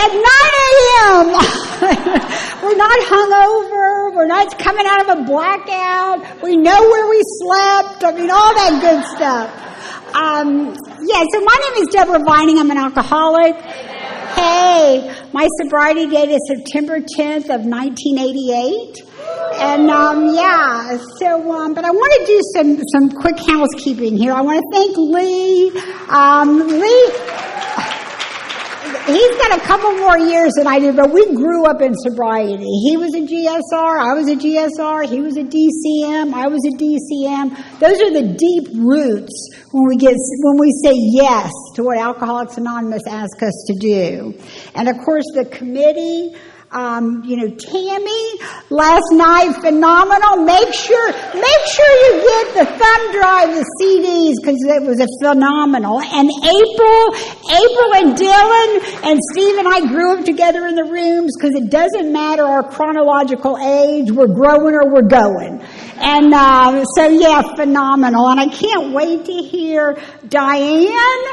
At 9 a.m. We're not hungover. We're not coming out of a blackout. We know where we slept. I mean, all that good stuff. So my name is Debra V. I'm an alcoholic. Hey, my sobriety date is September 10th of 1988. And, but I want to do some quick housekeeping here. I want to thank Lee. He's got a couple more years than I do, but we grew up in sobriety. He was a GSR, I was a GSR, he was a DCM, I was a DCM. Those are the deep roots when we say yes to what Alcoholics Anonymous asks us to do. And of course the committee, Tammy, last night, phenomenal. Make sure you get the thumb drive, the CDs, because it was a phenomenal. And April and Dylan and Steve and I grew up together in the rooms because it doesn't matter our chronological age. We're growing or we're going. And phenomenal. And I can't wait to hear Diane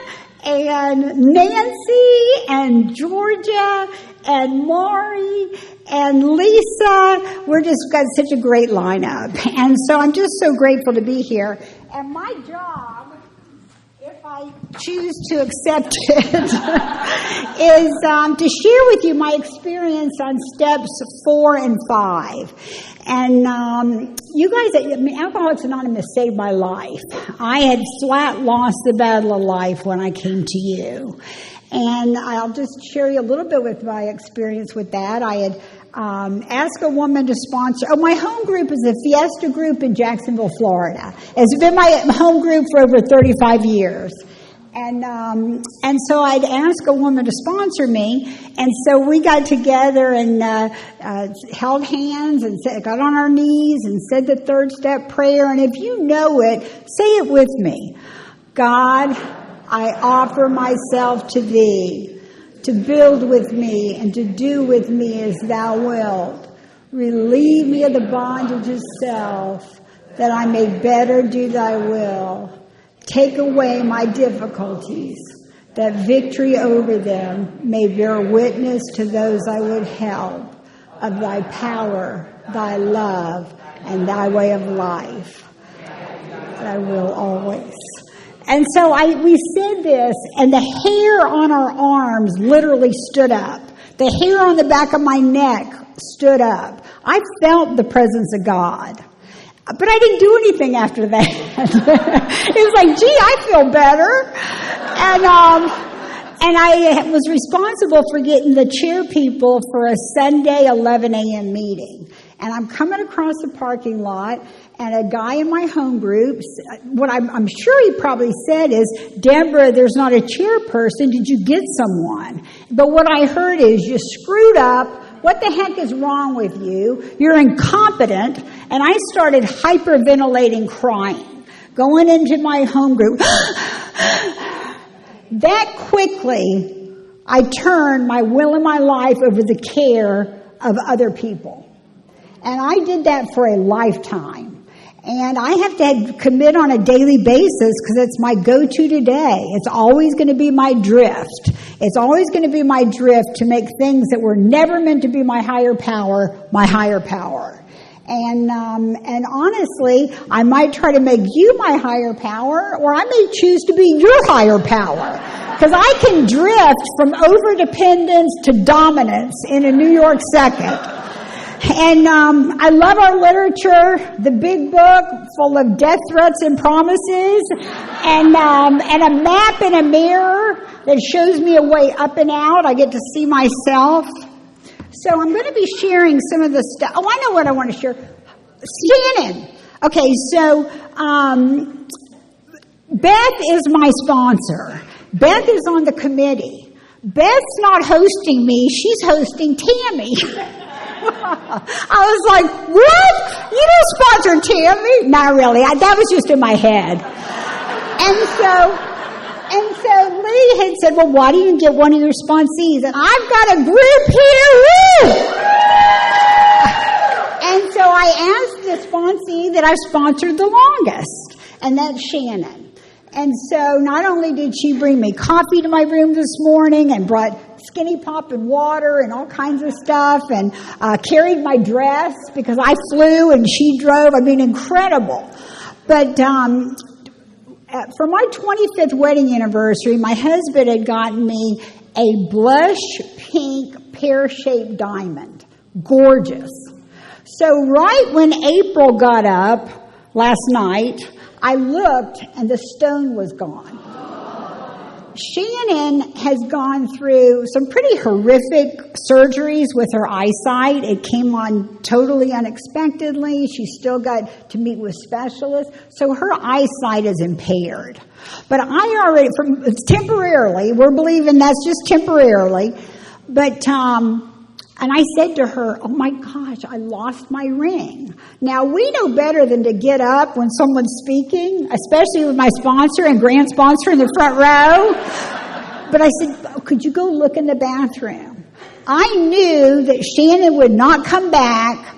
and Nancy and Georgia and Maury and Lisa. We're just got such a great lineup. And so I'm just so grateful to be here. And my job, if I choose to accept it, is to share with you my experience on steps 4 and 5. And you guys, Alcoholics Anonymous saved my life. I had flat lost the battle of life when I came to you. And I'll just share you a little bit with my experience with that. I had asked a woman to sponsor. My home group is a Fiesta group in Jacksonville, Florida. It's been my home group for over 35 years. And so I'd ask a woman to sponsor me, and so we got together and held hands and got on our knees and said the 3rd step prayer. And if you know it, say it with me. God, I offer myself to Thee, to build with me and to do with me as Thou wilt. Relieve me of the bondage of self, that I may better do Thy will. Take away my difficulties, that victory over them may bear witness to those I would help of Thy power, Thy love, and Thy way of life. I will always. And so we said this, and the hair on our arms literally stood up. The hair on the back of my neck stood up. I felt the presence of God. But I didn't do anything after that. It was like, gee, I feel better. And I was responsible for getting the chair people for a Sunday 11 a.m. meeting. And I'm coming across the parking lot, and a guy in my home group, what I'm sure he probably said is, Deborah, there's not a chairperson. Did you get someone? But what I heard is, you screwed up. What the heck is wrong with you? You're incompetent. And I started hyperventilating, crying, going into my home group. That quickly, I turned my will and my life over the care of other people. And I did that for a lifetime. And I have to commit on a daily basis because it's my go-to today. It's always going to be my drift. It's always going to be my drift to make things that were never meant to be my higher power, my higher power. And honestly, I might try to make you my higher power, or I may choose to be your higher power. Because I can drift from overdependence to dominance in a New York second. And I love our literature, the big book full of death threats and promises, and a map and a mirror that shows me a way up and out. I get to see myself. So I'm going to be sharing some of the stuff. Oh, I know what I want to share. Shannon. Okay, so Beth is my sponsor. Beth is on the committee. Beth's not hosting me. She's hosting Tammy. I was like, what? You don't sponsor Tammy? Not really. That was just in my head. And so Lee had said, well, why don't you get one of your sponsees? And I've got a group here. Woo! And so I asked the sponsee that I've sponsored the longest, and that's Shannon. And so not only did she bring me coffee to my room this morning and brought Skinny Pop and water and all kinds of stuff, and carried my dress because I flew and she drove. I mean, incredible. But for my 25th wedding anniversary, my husband had gotten me a blush pink pear-shaped diamond. Gorgeous. So right when April got up last night, I looked and the stone was gone. Shannon has gone through some pretty horrific surgeries with her eyesight. It came on totally unexpectedly. She still got to meet with specialists. So her eyesight is impaired. But I already, temporarily, we're believing that's just temporarily. But, and I said to her, oh my gosh, I lost my ring. Now, we know better than to get up when someone's speaking, especially with my sponsor and grand sponsor in the front row. But I said, could you go look in the bathroom? I knew that Shannon would not come back,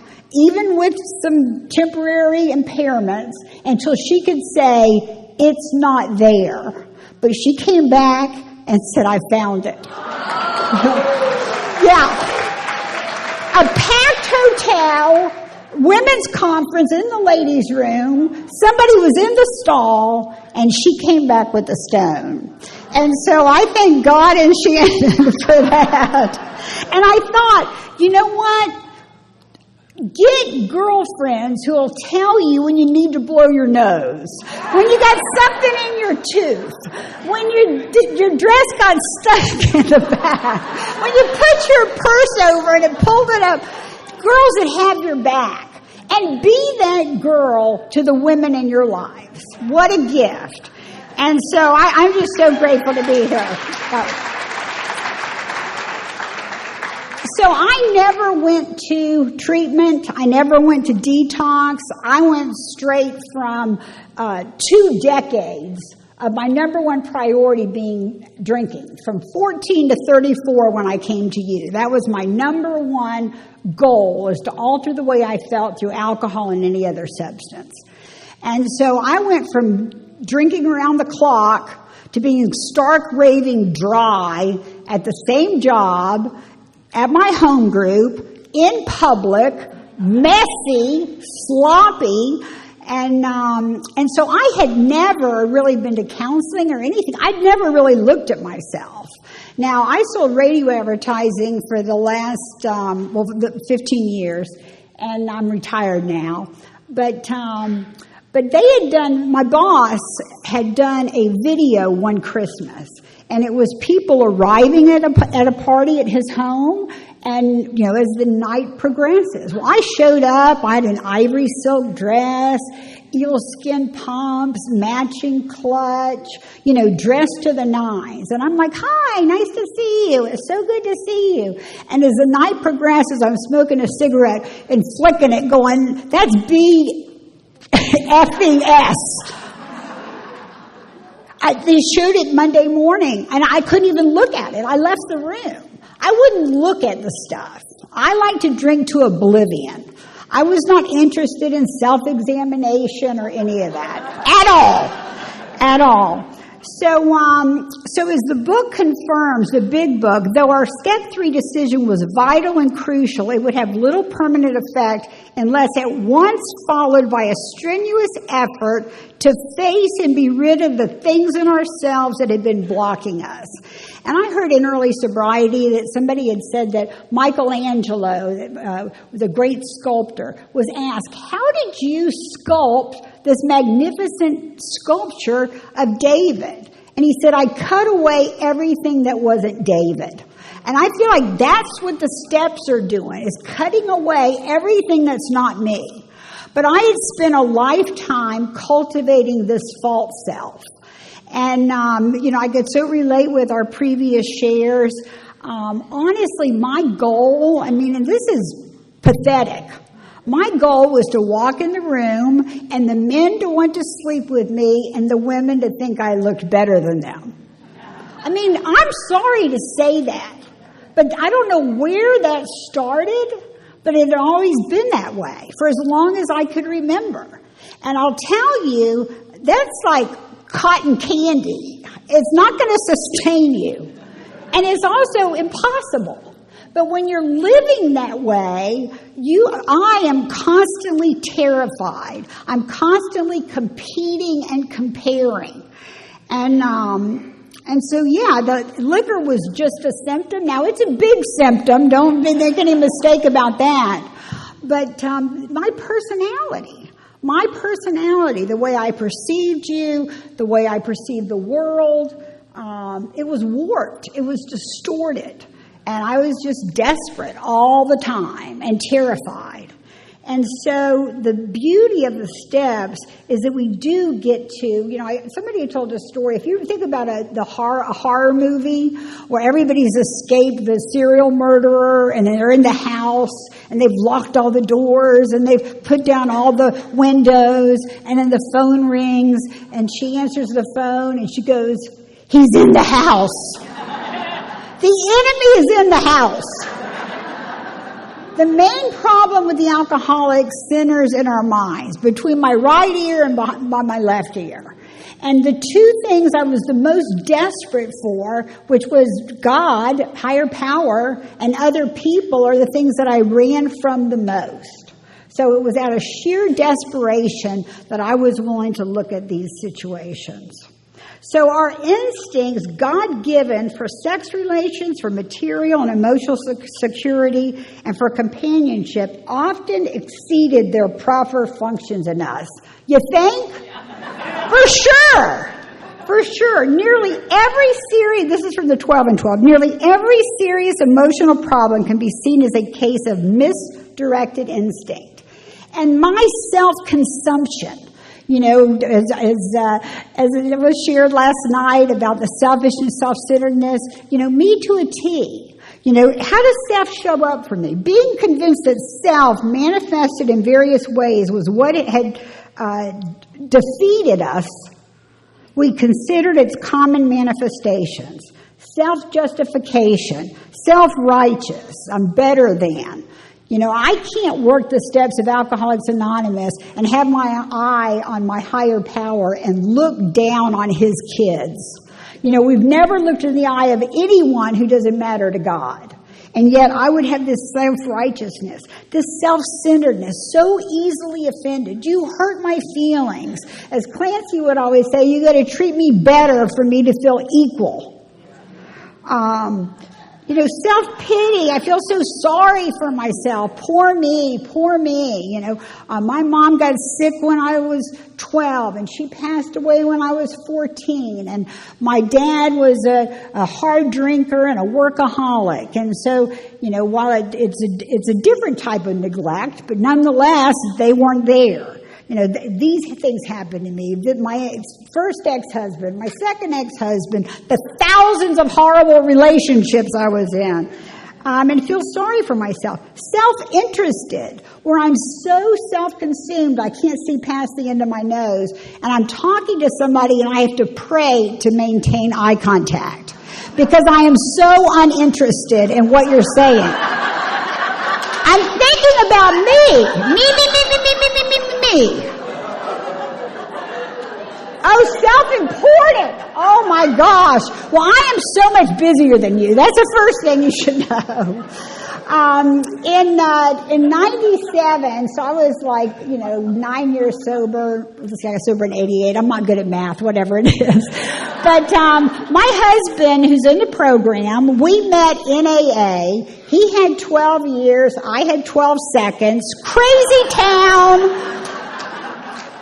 even with some temporary impairments, until she could say, it's not there. But she came back and said, I found it. Yeah. A packed hotel, women's conference in the ladies' room, somebody was in the stall, and she came back with a stone. And so I thank God and Shannon for that. And I thought, you know what? Get girlfriends who will tell you when you need to blow your nose, when you got something in your tooth, when your dress got stuck in the back, when you put your purse over and it pulled it up. Girls that have your back. And be that girl to the women in your lives. What a gift. And so I'm just so grateful to be here. So I never went to treatment. I never went to detox. I went straight from 2 decades of my number one priority being drinking, from 14 to 34 when I came to you. That was my number one goal, was to alter the way I felt through alcohol and any other substance. And so I went from drinking around the clock to being stark raving dry at the same job, at my home group, in public, messy, sloppy, and so I had never really been to counseling or anything. I'd never really looked at myself. Now, I sold radio advertising for the last, 15 years, and I'm retired now. But they had done, my boss had done a video one Christmas, and it was people arriving at a party at his home, and, you know, as the night progresses. Well, I showed up, I had an ivory silk dress, eelskin pumps, matching clutch, you know, dressed to the nines. And I'm like, hi, nice to see you. It's so good to see you. And as the night progresses, I'm smoking a cigarette and flicking it going, that's B-effing-S. They showed it Monday morning, and I couldn't even look at it. I left the room. I wouldn't look at the stuff. I like to drink to oblivion. I was not interested in self-examination or any of that. At all. So as the book confirms, the big book, though our step 3 decision was vital and crucial, it would have little permanent effect unless at once followed by a strenuous effort to face and be rid of the things in ourselves that had been blocking us. And I heard in early sobriety that somebody had said that Michelangelo, the great sculptor, was asked, how did you sculpt this magnificent sculpture of David? And he said, I cut away everything that wasn't David. And I feel like that's what the steps are doing, is cutting away everything that's not me. But I had spent a lifetime cultivating this false self. And, I could so relate with our previous shares. Honestly, my goal, and this is pathetic. My goal was to walk in the room and the men to want to sleep with me and the women to think I looked better than them. I'm sorry to say that, but I don't know where that started, but it had always been that way for as long as I could remember. And I'll tell you, that's like cotton candy. It's not going to sustain you. And it's also impossible. But when you're living that way, I am constantly terrified. I'm constantly competing and comparing. And so, yeah, the liquor was just a symptom. Now, it's a big symptom. Don't make any mistake about that. But my personality, the way I perceived you, the way I perceived the world, it was warped. It was distorted. And I was just desperate all the time and terrified. And so the beauty of the steps is that we do get to, somebody had told a story. If you think about a horror movie where everybody's escaped the serial murderer and they're in the house and they've locked all the doors and they've put down all the windows and then the phone rings and she answers the phone and she goes, "He's in the house." The enemy is in the house. The main problem with the alcoholic centers in our minds, between my right ear and by my left ear. And the two things I was the most desperate for, which was God, higher power, and other people, are the things that I ran from the most. So it was out of sheer desperation that I was willing to look at these situations. So our instincts, God-given for sex relations, for material and emotional security, and for companionship, often exceeded their proper functions in us. You think? For sure. Nearly every serious, this is from the 12 and 12, nearly every serious emotional problem can be seen as a case of misdirected instinct. And my self-consumption, as it was shared last night about the selfishness, self-centeredness, me to a T. How does self show up for me? Being convinced that self manifested in various ways was what it had defeated us. We considered its common manifestations. Self-justification, self-righteous, I'm better than. I can't work the steps of Alcoholics Anonymous and have my eye on my higher power and look down on his kids. We've never looked in the eye of anyone who doesn't matter to God. And yet I would have this self-righteousness, this self-centeredness, so easily offended. You hurt my feelings. As Clancy would always say, you got to treat me better for me to feel equal. Self-pity. I feel so sorry for myself. Poor me. My mom got sick when I was 12, and she passed away when I was 14. And my dad was a hard drinker and a workaholic. And so, while it's a different type of neglect, but nonetheless, they weren't there. These things happened to me. My first ex-husband, my second ex-husband, the thousands of horrible relationships I was in. And feel sorry for myself. Self-interested, where I'm so self-consumed I can't see past the end of my nose. And I'm talking to somebody and I have to pray to maintain eye contact. Because I am so uninterested in what you're saying. I'm thinking about me. Me. Oh, self-important. Oh, my gosh. Well, I am so much busier than you. That's the first thing you should know. In 97, so I was 9 years sober. I got sober in 88. I'm not good at math, whatever it is. But my husband, who's in the program, we met in AA. He had 12 years. I had 12 seconds. Crazy town.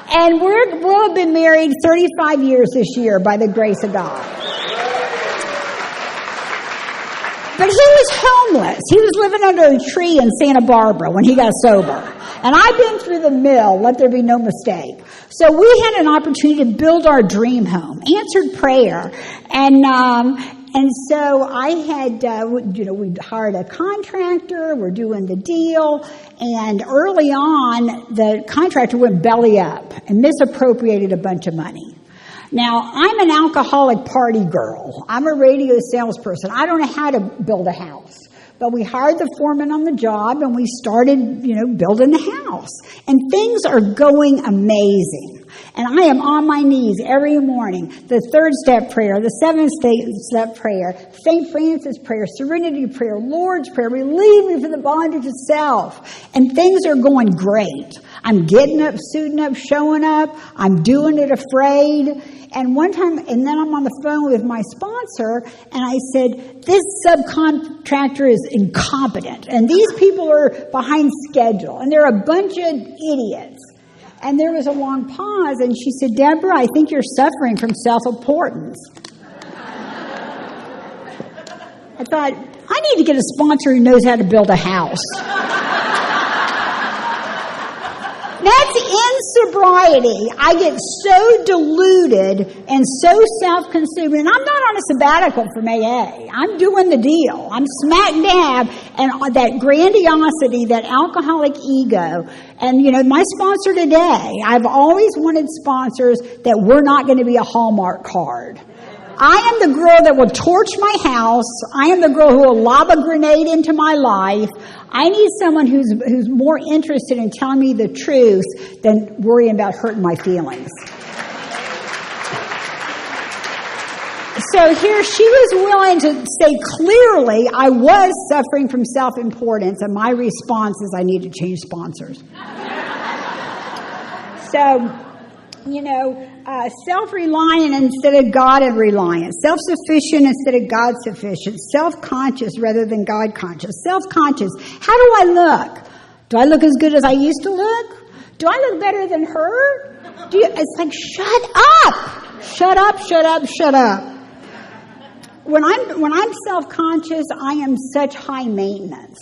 And we'll have been married 35 years this year by the grace of God. But he was homeless. He was living under a tree in Santa Barbara when he got sober. And I've been through the mill, let there be no mistake. So we had an opportunity to build our dream home, answered prayer. And so I had, we'd hired a contractor, we're doing the deal, and early on, the contractor went belly up and misappropriated a bunch of money. Now, I'm an alcoholic party girl. I'm a radio salesperson. I don't know how to build a house. But we hired the foreman on the job, and we started, building the house. And things are going amazing. And I am on my knees every morning. The 3rd step prayer, the 7th step prayer, St. Francis prayer, Serenity prayer, Lord's prayer, relieve me from the bondage of self. And things are going great. I'm getting up, suiting up, showing up. I'm doing it afraid. And one time, and then I'm on the phone with my sponsor, and I said, this subcontractor is incompetent, and these people are behind schedule, and they're a bunch of idiots. And there was a long pause, and she said, Deborah, I think you're suffering from self-importance. I thought, I need to get a sponsor who knows how to build a house. That's in sobriety. I get so diluted and so self-consumed. And I'm not on a sabbatical from AA. I'm doing the deal. I'm smack dab. And that grandiosity, that alcoholic ego. And, my sponsor today, I've always wanted sponsors that were not going to be a Hallmark card. I am the girl that will torch my house. I am the girl who will lob a grenade into my life. I need someone who's more interested in telling me the truth than worrying about hurting my feelings. So here she was willing to say clearly I was suffering from self-importance, and my response is I need to change sponsors. So, self-reliant instead of God-reliant, self-sufficient instead of God-sufficient, self-conscious rather than God-conscious, self-conscious. How do I look? Do I look as good as I used to look? Do I look better than her? It's like, shut up! Shut up, shut up, shut up. When I'm self-conscious, I am such high maintenance.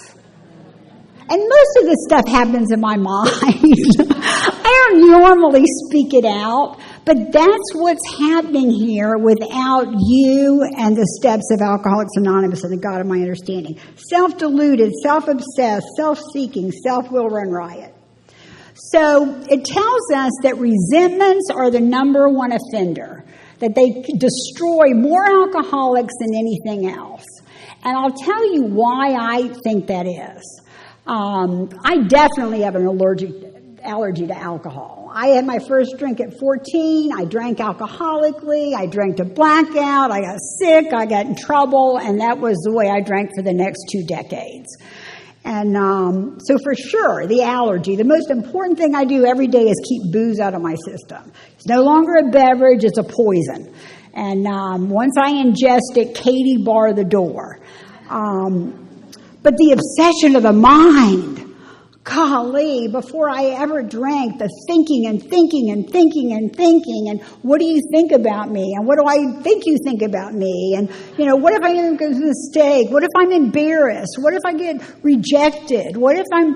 And most of this stuff happens in my mind. I don't normally speak it out, but that's what's happening here without you and the steps of Alcoholics Anonymous and the God of my understanding. Self-deluded, self-obsessed, self-seeking, self-will run riot. So it tells us that resentments are the number one offender, that they destroy more alcoholics than anything else. And I'll tell you why I think that is. I definitely have an allergy to alcohol. I had my first drink at 14. I drank alcoholically. I drank to blackout. I got sick. I got in trouble. And that was the way I drank for the next 2 decades. And so for sure, the allergy, the most important thing I do every day is keep booze out of my system. It's no longer a beverage. It's a poison. And once I ingest it, Katie, bar the door. But the obsession of the mind, golly, before I ever drank, the thinking and thinking and thinking and thinking, and what do you think about me? And what do I think you think about me? And, what if I make a mistake? What if I'm embarrassed? What if I get rejected? What if I'm,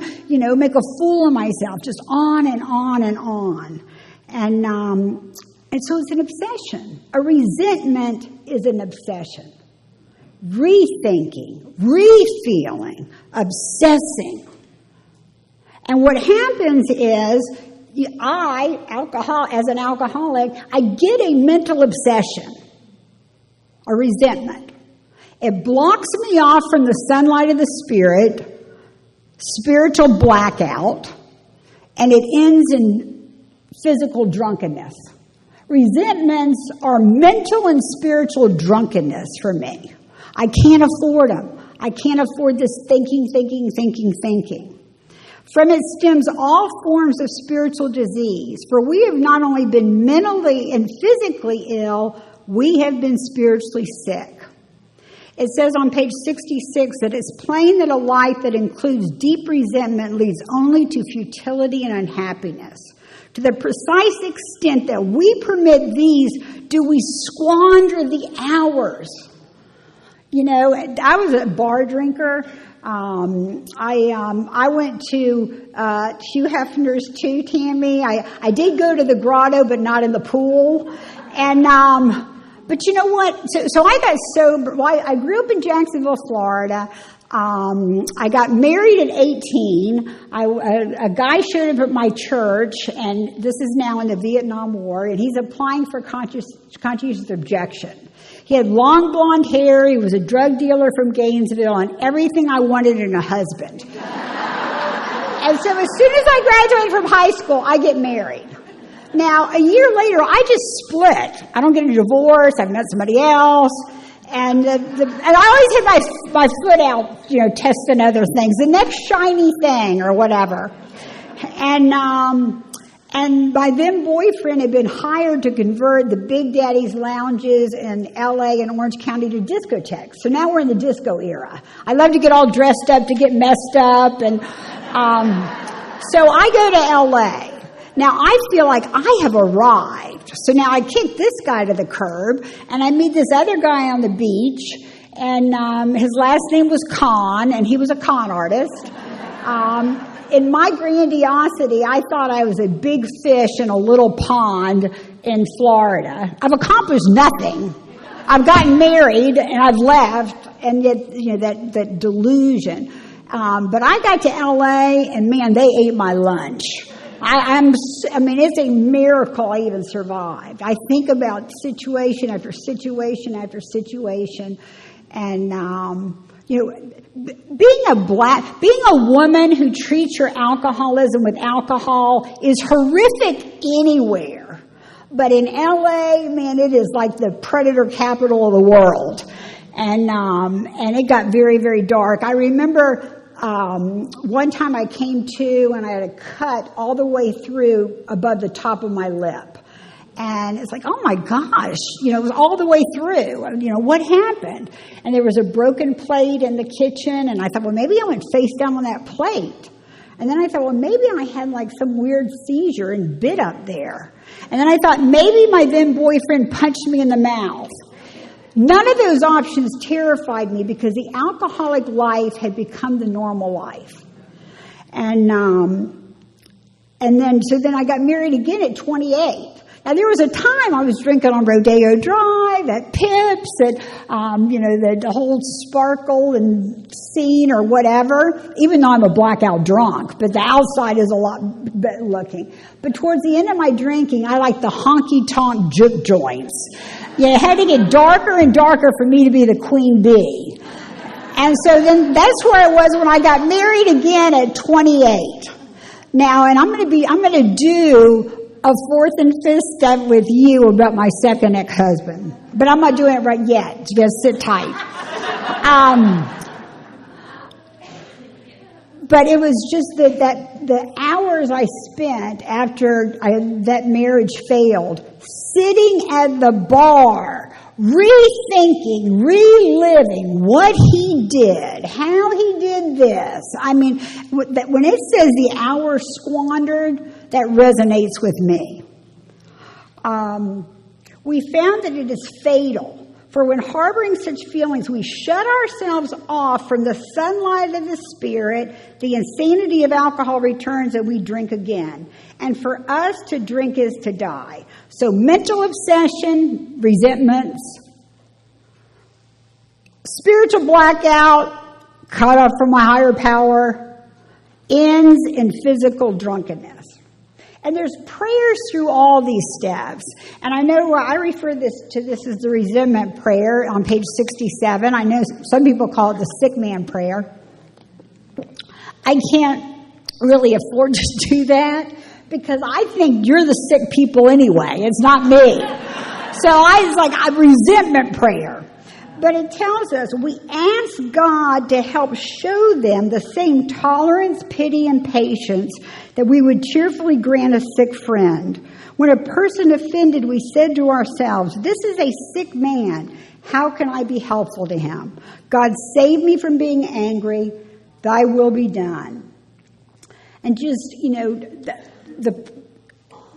make a fool of myself? Just on and on and on. And so it's an obsession. A resentment is an obsession. Rethinking, refeeling, obsessing. And what happens is, as an alcoholic, I get a mental obsession, a resentment. It blocks me off from the sunlight of the Spirit, spiritual blackout, and it ends in physical drunkenness. Resentments are mental and spiritual drunkenness for me. I can't afford them. I can't afford this thinking. From it stems all forms of spiritual disease. For we have not only been mentally and physically ill, we have been spiritually sick. It says on page 66 that it's plain that a life that includes deep resentment leads only to futility and unhappiness. To the precise extent that we permit these, do we squander the hours. I was a bar drinker. I went to Hugh Hefner's too, Tammy. I did go to the grotto, but not in the pool. And but you know what? So I got sober. Well, I grew up in Jacksonville, Florida. I got married at 18. A guy showed up at my church, and this is now in the Vietnam War, and he's applying for conscientious objection. He had long blonde hair. He was a drug dealer from Gainesville, and everything I wanted in a husband. And so as soon as I graduated from high school, I get married. Now, a year later, I just split. I don't get a divorce. I've met somebody else. And I always had my foot out, testing other things, the next shiny thing or whatever. And my then boyfriend had been hired to convert the Big Daddy's lounges in L.A. and Orange County to discotheques. So now we're in the disco era. I love to get all dressed up, to get messed up. And so I go to L.A. Now I feel like I have arrived. So now I kick this guy to the curb, and I meet this other guy on the beach, and his last name was Con, and he was a con artist. In my grandiosity, I thought I was a big fish in a little pond in Florida. I've accomplished nothing. I've gotten married and I've left, and yet, that delusion. But I got to LA, and man, they ate my lunch. It's a miracle I even survived. I think about situation after situation after situation, and being a woman who treats your alcoholism with alcohol is horrific anywhere. But in LA, man, it is like the predator capital of the world. And it got very, very dark. I remember one time I came to and I had a cut all the way through above the top of my lip. And it's like, oh my gosh, it was all the way through. What happened? And there was a broken plate in the kitchen, and I thought, well, maybe I went face down on that plate. And then I thought, well, maybe I had like some weird seizure and bit up there. And then I thought, maybe my then boyfriend punched me in the mouth. None of those options terrified me because the alcoholic life had become the normal life. And then I got married again at 28. Now, there was a time I was drinking on Rodeo Drive, at Pips, at, the whole Sparkle and Scene or whatever, even though I'm a blackout drunk, but the outside is a lot better looking. But towards the end of my drinking, I like the honky-tonk juke joints. It had to get darker and darker for me to be the queen bee. And so then that's where I was when I got married again at 28. Now, and I'm going to do a fourth and fifth step with you about my second ex-husband. But I'm not doing it right yet. Just sit tight. But it was just that the hours I spent after that marriage failed, sitting at the bar, rethinking, reliving what he did, how he did this. When it says the hours squandered, that resonates with me. We found that it is fatal, for when harboring such feelings, we shut ourselves off from the sunlight of the Spirit, the insanity of alcohol returns and we drink again. And for us to drink is to die. So mental obsession, resentments, spiritual blackout, cut off from my higher power, ends in physical drunkenness. And there's prayers through all these steps. And I know I refer to this as the resentment prayer on page 67. I know some people call it the sick man prayer. I can't really afford to do that because I think you're the sick people anyway. It's not me. So I was like, resentment prayer. But it tells us we ask God to help show them the same tolerance, pity, and patience that we would cheerfully grant a sick friend. When a person offended, we said to ourselves, this is a sick man. How can I be helpful to him? God, save me from being angry. Thy will be done. And just,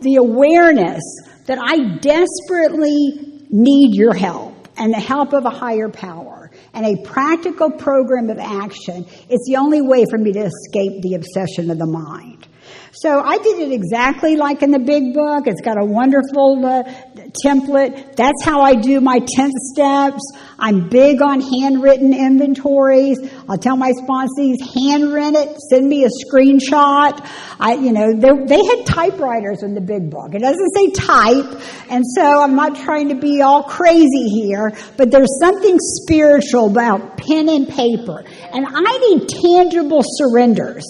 the awareness that I desperately need your help. And the help of a higher power and a practical program of action, it's the only way for me to escape the obsession of the mind. So I did it exactly like in the big book. It's got a wonderful template. That's how I do my 10 steps. I'm big on handwritten inventories. I'll tell my sponsees, handwrite it, send me a screenshot. They had typewriters in the big book. It doesn't say type, and so I'm not trying to be all crazy here, but there's something spiritual about pen and paper. And I need tangible surrenders.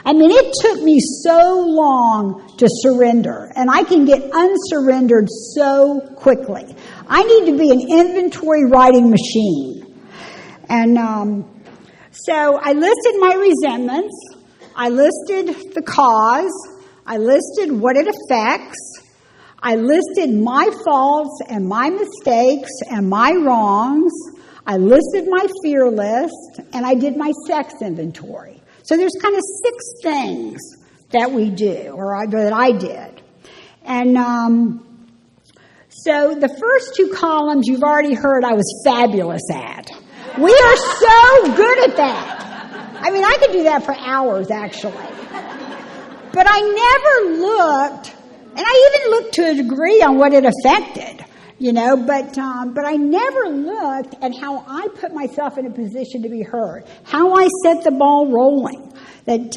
I mean, it took me so long to surrender, and I can get unsurrendered so quickly. I need to be an inventory writing machine. And so I listed my resentments. I listed the cause. I listed what it affects. I listed my faults and my mistakes and my wrongs. I listed my fear list, and I did my sex inventory. So there's kind of 6 things that we do, or that I did. And so the first 2 columns you've already heard I was fabulous at. We are so good at that. I mean, I could do that for hours, actually. But I never looked, and I even looked to a degree on what it affected, but I never looked at how I put myself in a position to be heard, how I set the ball rolling. That,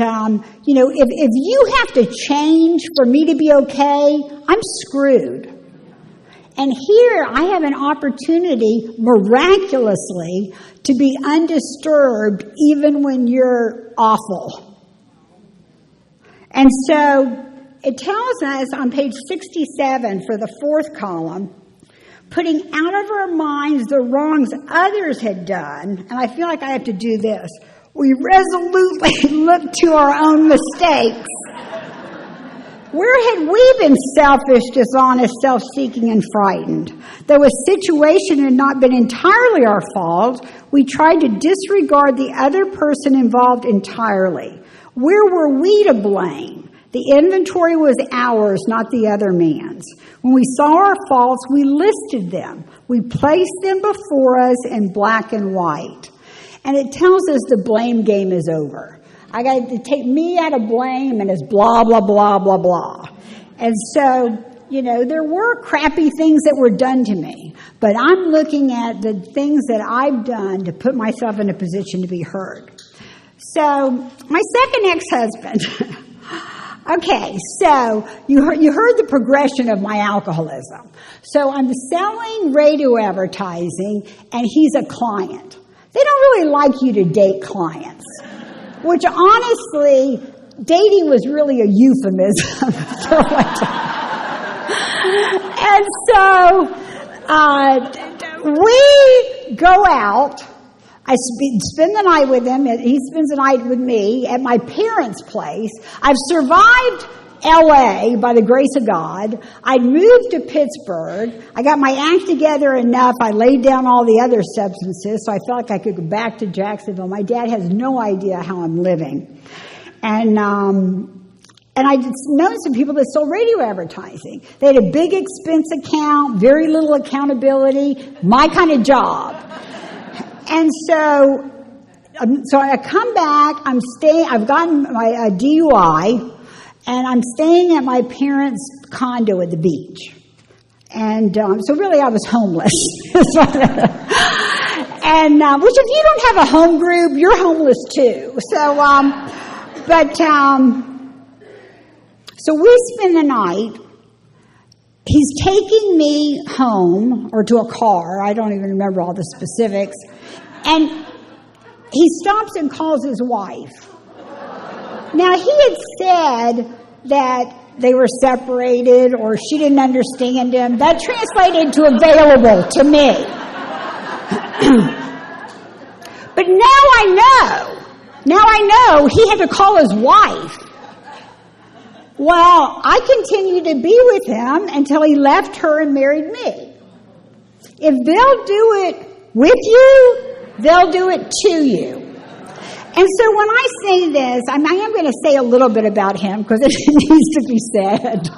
if you have to change for me to be okay, I'm screwed. And here I have an opportunity, miraculously, to be undisturbed even when you're awful. And so it tells us on page 67 for the 4th column, putting out of our minds the wrongs others had done, and I feel like I have to do this, we resolutely look to our own mistakes. Where had we been selfish, dishonest, self-seeking, and frightened? Though a situation had not been entirely our fault, we tried to disregard the other person involved entirely. Where were we to blame? The inventory was ours, not the other man's. When we saw our faults, we listed them. We placed them before us in black and white. And it tells us the blame game is over. I got to take me out of blame, and it's blah, blah, blah, blah, blah. And so, there were crappy things that were done to me, but I'm looking at the things that I've done to put myself in a position to be heard. So, my second ex-husband. Okay, so you heard the progression of my alcoholism. So I'm selling radio advertising, and he's a client. They don't really like you to date clients, which honestly, dating was really a euphemism. And so we go out. I spend the night with him. He spends the night with me at my parents' place. I've survived L.A. by the grace of God. I'd moved to Pittsburgh. I got my act together enough. I laid down all the other substances, so I felt like I could go back to Jacksonville. My dad has no idea how I'm living. And I just known some people that sold radio advertising. They had a big expense account, very little accountability, my kind of job. And so I come back, I've gotten my DUI, and I'm staying at my parents' condo at the beach. And so really I was homeless. And which if you don't have a home group, you're homeless too. So, so we spend the night. He's taking me home, or to a car, I don't even remember all the specifics, and he stops and calls his wife. Now, he had said that they were separated or she didn't understand him. That translated to available to me. But now I know he had to call his wife. Well, I continued to be with him until he left her and married me. If they'll do it with you, they'll do it to you. And so when I say this, I am going to say a little bit about him because it needs to be said.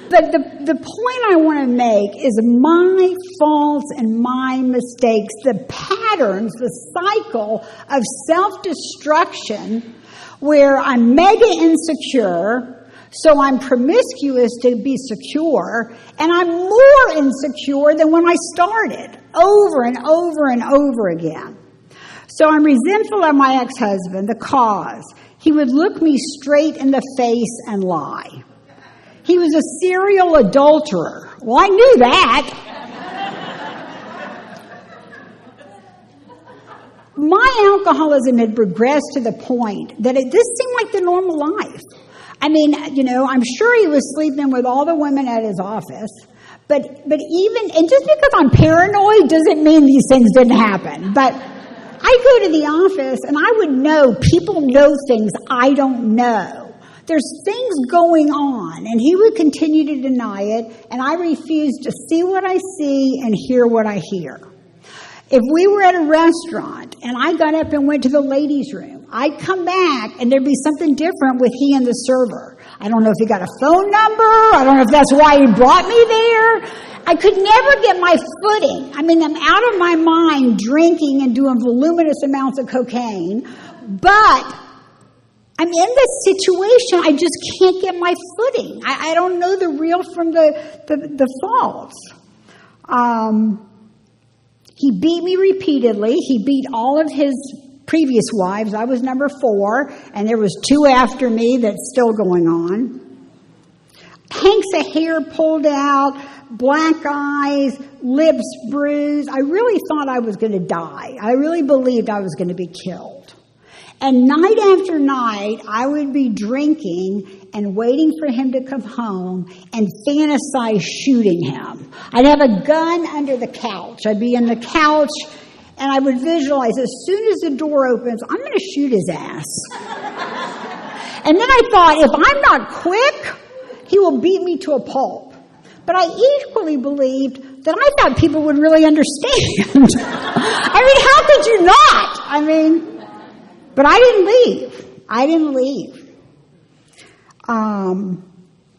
But the point I want to make is my faults and my mistakes, the patterns, the cycle of self-destruction where I'm mega insecure, so I'm promiscuous to be secure, and I'm more insecure than when I started, over and over and over again. So I'm resentful of my ex-husband, the cause. He would look me straight in the face and lie. He was a serial adulterer. Well, I knew that. my alcoholism had progressed to the point that this seemed like the normal life. I mean, I'm sure he was sleeping with all the women at his office, but even, and just because I'm paranoid doesn't mean these things didn't happen. But I go to the office and I would know people know things I don't know. There's things going on, and he would continue to deny it, and I refused to see what I see and hear what I hear. If we were at a restaurant and I got up and went to the ladies' room, I'd come back and there'd be something different with he and the server. I don't know if he got a phone number. I don't know if that's why he brought me there. I could never get my footing. I mean, I'm out of my mind drinking and doing voluminous amounts of cocaine, but I'm in this situation. I just can't get my footing. I don't know the real from the false. He beat me repeatedly. He beat all of his previous wives. I was number 4, and there was 2 after me that's still going on. Hanks of hair pulled out, black eyes, lips bruised. I really thought I was going to die. I really believed I was going to be killed. And night after night, I would be drinking and waiting for him to come home and fantasize shooting him. I'd have a gun under the couch. I'd be in the couch, and I would visualize as soon as the door opens, I'm going to shoot his ass. And then I thought, if I'm not quick, he will beat me to a pulp. But I equally believed that I thought people would really understand. I mean, how could you not? But I didn't leave.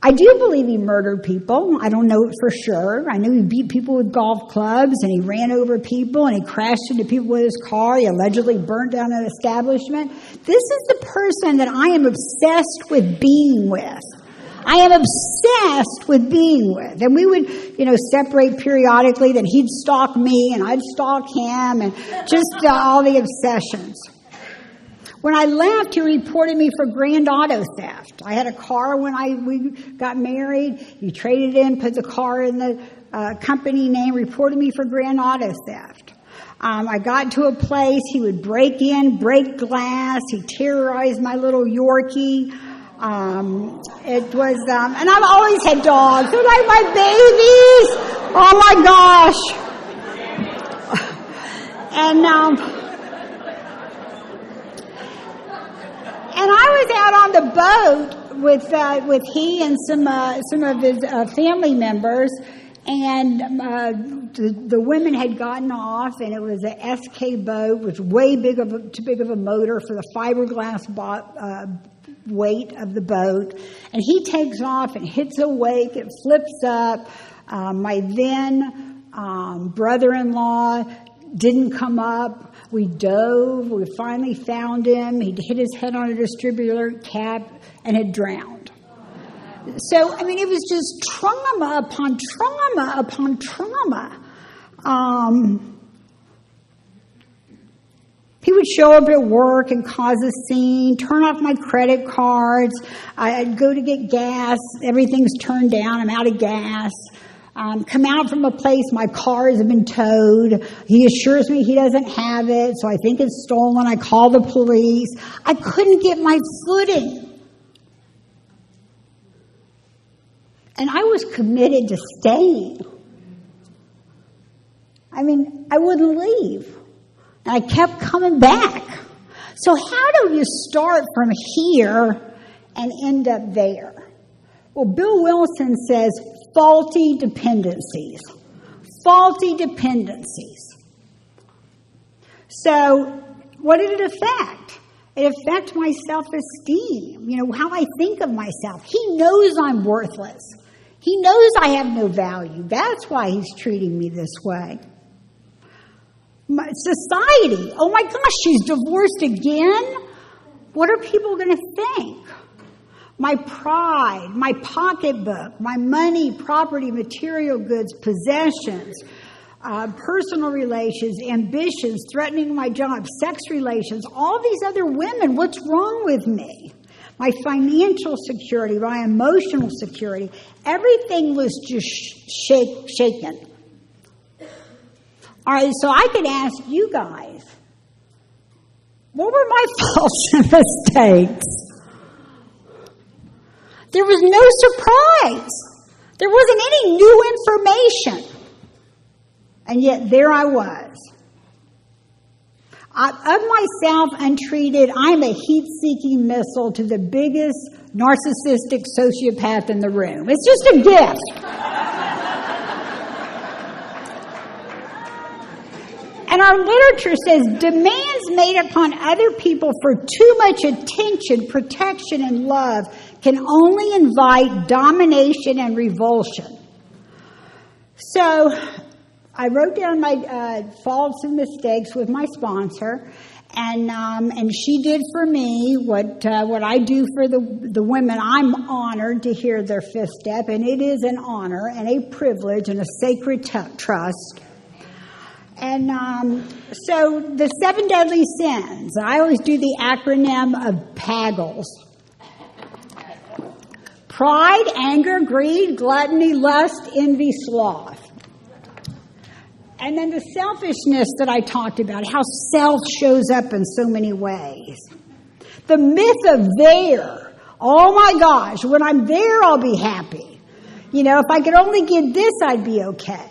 I do believe he murdered people. I don't know it for sure. I know he beat people with golf clubs, and he ran over people, and he crashed into people with his car. He allegedly burnt down an establishment. This is the person that I am obsessed with being with. I am obsessed with being with. And we would, separate periodically. Then he'd stalk me, and I'd stalk him, and just all the obsessions. When I left, he reported me for grand auto theft. I had a car when we got married. He traded in, put the car in the company name, reported me for grand auto theft. I got to a place, he would break in, break glass. He terrorized my little Yorkie. It was, and I've always had dogs. They're like my babies. Oh my gosh. And I was out on the boat with he and some of his family members, and the women had gotten off, and it was a SK boat, which was way too big of a motor for the fiberglass weight of the boat. And he takes off and hits a wake. It flips up. My then brother-in-law didn't come up. We dove. We finally found him. He'd hit his head on a distributor cap and had drowned. So, it was just trauma upon trauma upon trauma. He would show up at work and cause a scene, turn off my credit cards. I'd go to get gas. Everything's turned down. I'm out of gas. Come out from a place, my car has been towed. He assures me he doesn't have it, so I think it's stolen. I call the police. I couldn't get my footing. And I was committed to staying. I wouldn't leave. And I kept coming back. So how do you start from here and end up there? Well, Bill Wilson says, faulty dependencies. Faulty dependencies. So, what did it affect? It affected my self-esteem, how I think of myself. He knows I'm worthless. He knows I have no value. That's why he's treating me this way. Society, oh my gosh, she's divorced again? What are people going to think? My pride, my pocketbook, my money, property, material goods, possessions, personal relations, ambitions, threatening my job, sex relations, all these other women, what's wrong with me? My financial security, my emotional security, everything was just shaken. All right, so I could ask you guys, What were my faults and mistakes? There was no surprise. There wasn't any new information. And yet there I was. Of myself untreated, I'm a heat-seeking missile to the biggest narcissistic sociopath in the room. It's just a gift. And our literature says demands made upon other people for too much attention, protection, and love can only invite domination and revulsion. So I wrote down my faults and mistakes with my sponsor, and she did for me what I do for the women. I'm honored to hear their fifth step, and it is an honor and a privilege and a sacred trust. And so the 7 deadly sins, I always do the acronym of PAGLs. Pride, anger, greed, gluttony, lust, envy, sloth. And then the selfishness that I talked about, how self shows up in so many ways. The myth of there. Oh my gosh, when I'm there, I'll be happy. You know, if I could only get this, I'd be okay.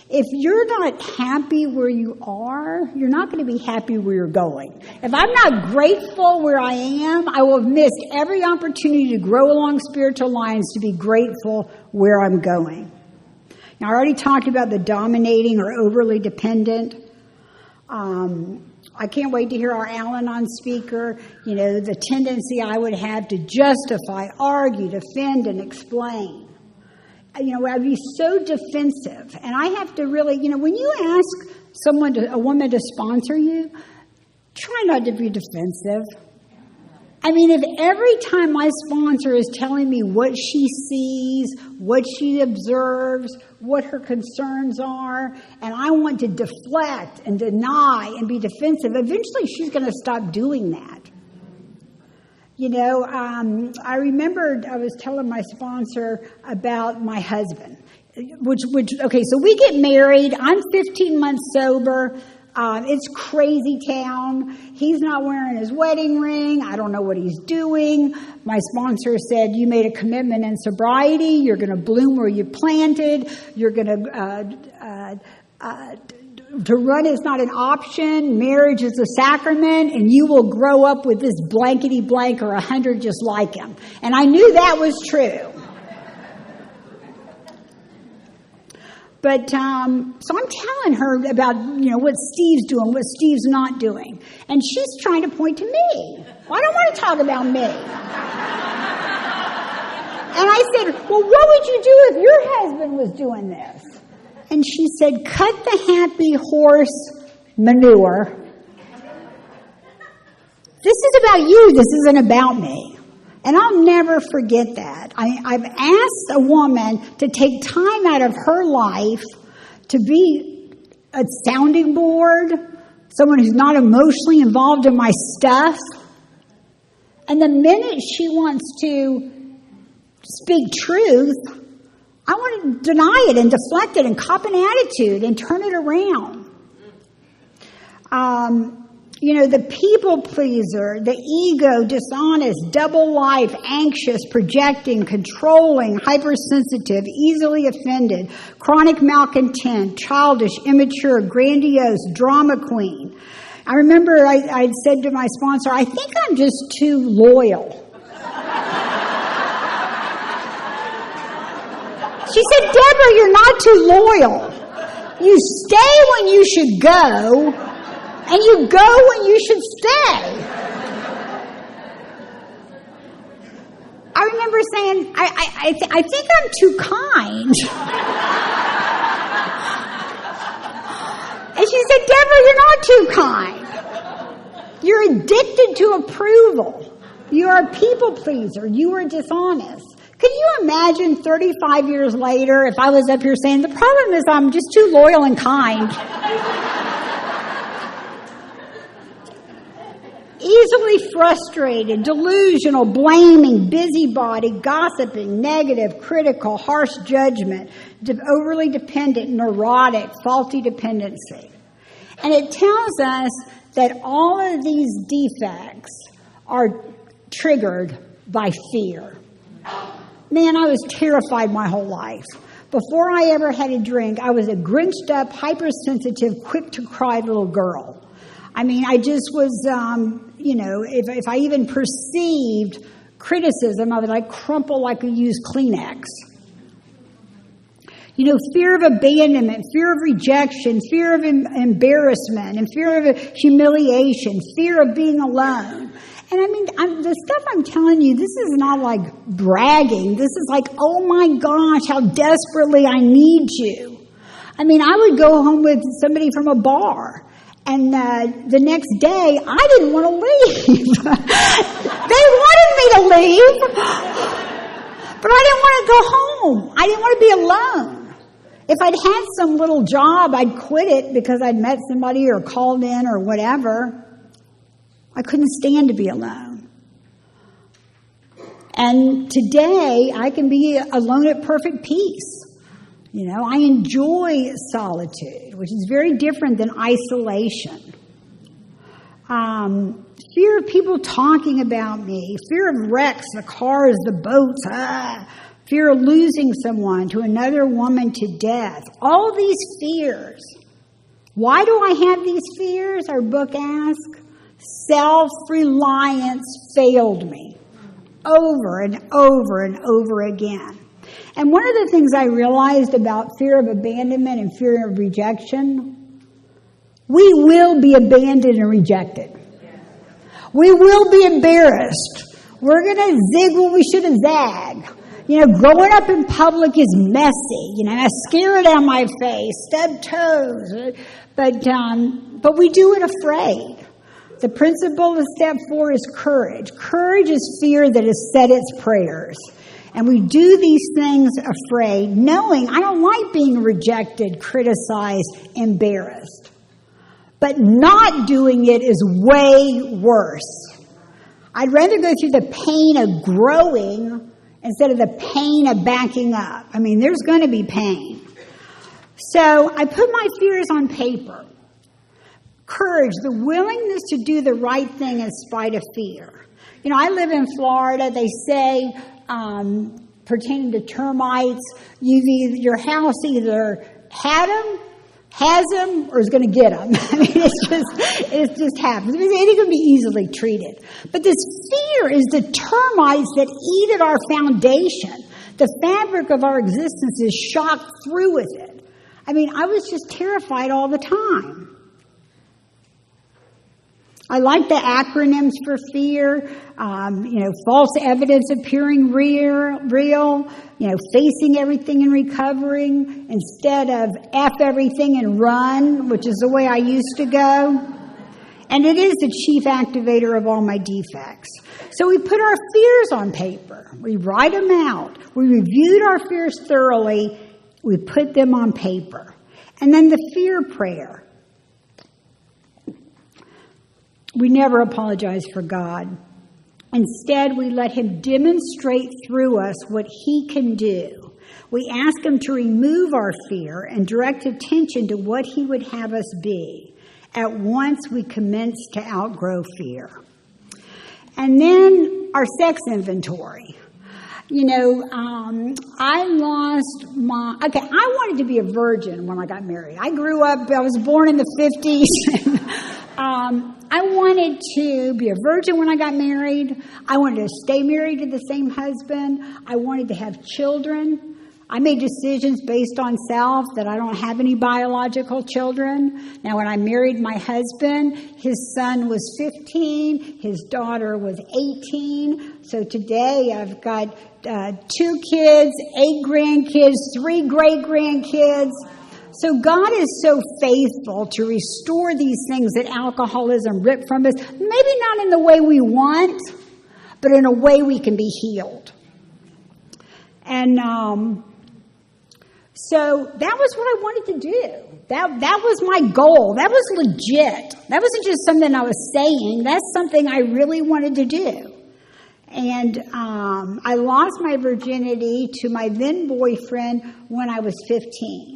If you're not happy where you are, you're not going to be happy where you're going. If I'm not grateful where I am, I will have missed every opportunity to grow along spiritual lines to be grateful where I'm going. Now, I already talked about the dominating or overly dependent. I can't wait to hear our Al-Anon speaker. You know, the tendency I would have to justify, argue, defend, and explain. You know, I'd be so defensive. And I have to really, you know, when you ask a woman to sponsor you, try not to be defensive. I mean, if every time my sponsor is telling me what she sees, what she observes, what her concerns are, and I want to deflect and deny and be defensive, eventually she's going to stop doing that. You know, I remembered I was telling my sponsor about my husband, okay, so we get married. I'm 15 months sober. It's crazy town. He's not wearing his wedding ring. I don't know what he's doing. My sponsor said, you made a commitment in sobriety. You're going to bloom where you planted. You're going to run is not an option. Marriage is a sacrament, and you will grow up with this blankety blank or 100 just like him. And I knew that was true. But so I'm telling her about, you know, what Steve's doing, what Steve's not doing. And she's trying to point to me. Well, I don't want to talk about me. And I said, well, what would you do if your husband was doing this? And she said, cut the happy horse manure. This is about you. This isn't about me. And I'll never forget that. I've asked a woman to take time out of her life to be a sounding board, someone who's not emotionally involved in my stuff. And the minute she wants to speak truth, I want to deny it and deflect it and cop an attitude and turn it around. You know, the people pleaser, the ego, dishonest, double life, anxious, projecting, controlling, hypersensitive, easily offended, chronic malcontent, childish, immature, grandiose, drama queen. I remember I said to my sponsor, I think I'm just too loyal. She said, Deborah, you're not too loyal. You stay when you should go, and you go when you should stay. I remember saying, I think I'm too kind. And she said, Deborah, you're not too kind. You're addicted to approval. You're a people pleaser. You are dishonest. Could you imagine 35 years later if I was up here saying, the problem is I'm just too loyal and kind. Easily frustrated, delusional, blaming, busybody, gossiping, negative, critical, harsh judgment, overly dependent, neurotic, faulty dependency. And it tells us that all of these defects are triggered by fear. Man, I was terrified my whole life. Before I ever had a drink, I was a grinched up, hypersensitive, quick to cry little girl. I mean, I just was, if I even perceived criticism, I would like crumple like a used Kleenex. Fear of abandonment, fear of rejection, fear of embarrassment, and fear of humiliation, fear of being alone. And I mean, the stuff I'm telling you, this is not like bragging. This is like, oh my gosh, how desperately I need you. I mean, I would go home with somebody from a bar, and the next day, I didn't want to leave. They wanted me to leave, but I didn't want to go home. I didn't want to be alone. If I'd had some little job, I'd quit it because I'd met somebody or called in or whatever. I couldn't stand to be alone. And today, I can be alone at perfect peace. I enjoy solitude, which is very different than isolation. Fear of people talking about me, fear of wrecks, the cars, the boats, fear of losing someone to another woman to death. All these fears. Why do I have these fears? Our book asks. Self-reliance failed me over and over and over again. And one of the things I realized about fear of abandonment and fear of rejection, we will be abandoned and rejected. We will be embarrassed. We're going to zig when we should have zagged. Growing up in public is messy. Mascara down my face, stubbed toes. But we do it afraid. The principle of step 4 is courage. Courage is fear that has said its prayers. And we do these things afraid, knowing I don't like being rejected, criticized, embarrassed. But not doing it is way worse. I'd rather go through the pain of growing instead of the pain of backing up. I mean, there's going to be pain. So I put my fears on paper. Courage, the willingness to do the right thing in spite of fear. I live in Florida. They say, pertaining to termites, your house either had them, has them, or is going to get them. I mean, it just happens. I mean, it can be easily treated. But this fear is the termites that eat at our foundation. The fabric of our existence is shocked through with it. I mean, I was just terrified all the time. I like the acronyms for fear, false evidence appearing real, facing everything and recovering instead of F everything and run, which is the way I used to go. And it is the chief activator of all my defects. So we put our fears on paper. We write them out. We reviewed our fears thoroughly. We put them on paper. And then the fear prayer. We never apologize for God. Instead, we let Him demonstrate through us what He can do. We ask Him to remove our fear and direct attention to what He would have us be. At once, we commence to outgrow fear. And then our sex inventory. I wanted to be a virgin when I got married. I was born in the 50s. I wanted to be a virgin when I got married. I wanted to stay married to the same husband. I wanted to have children. I made decisions based on self that I don't have any biological children. Now, when I married my husband, his son was 15, his daughter was 18. So today I've got 2 kids, 8 grandkids, 3 great-grandkids. So God is so faithful to restore these things that alcoholism ripped from us, maybe not in the way we want, but in a way we can be healed. And so that was what I wanted to do. That was my goal. That was legit. That wasn't just something I was saying. That's something I really wanted to do. And I lost my virginity to my then boyfriend when I was 15.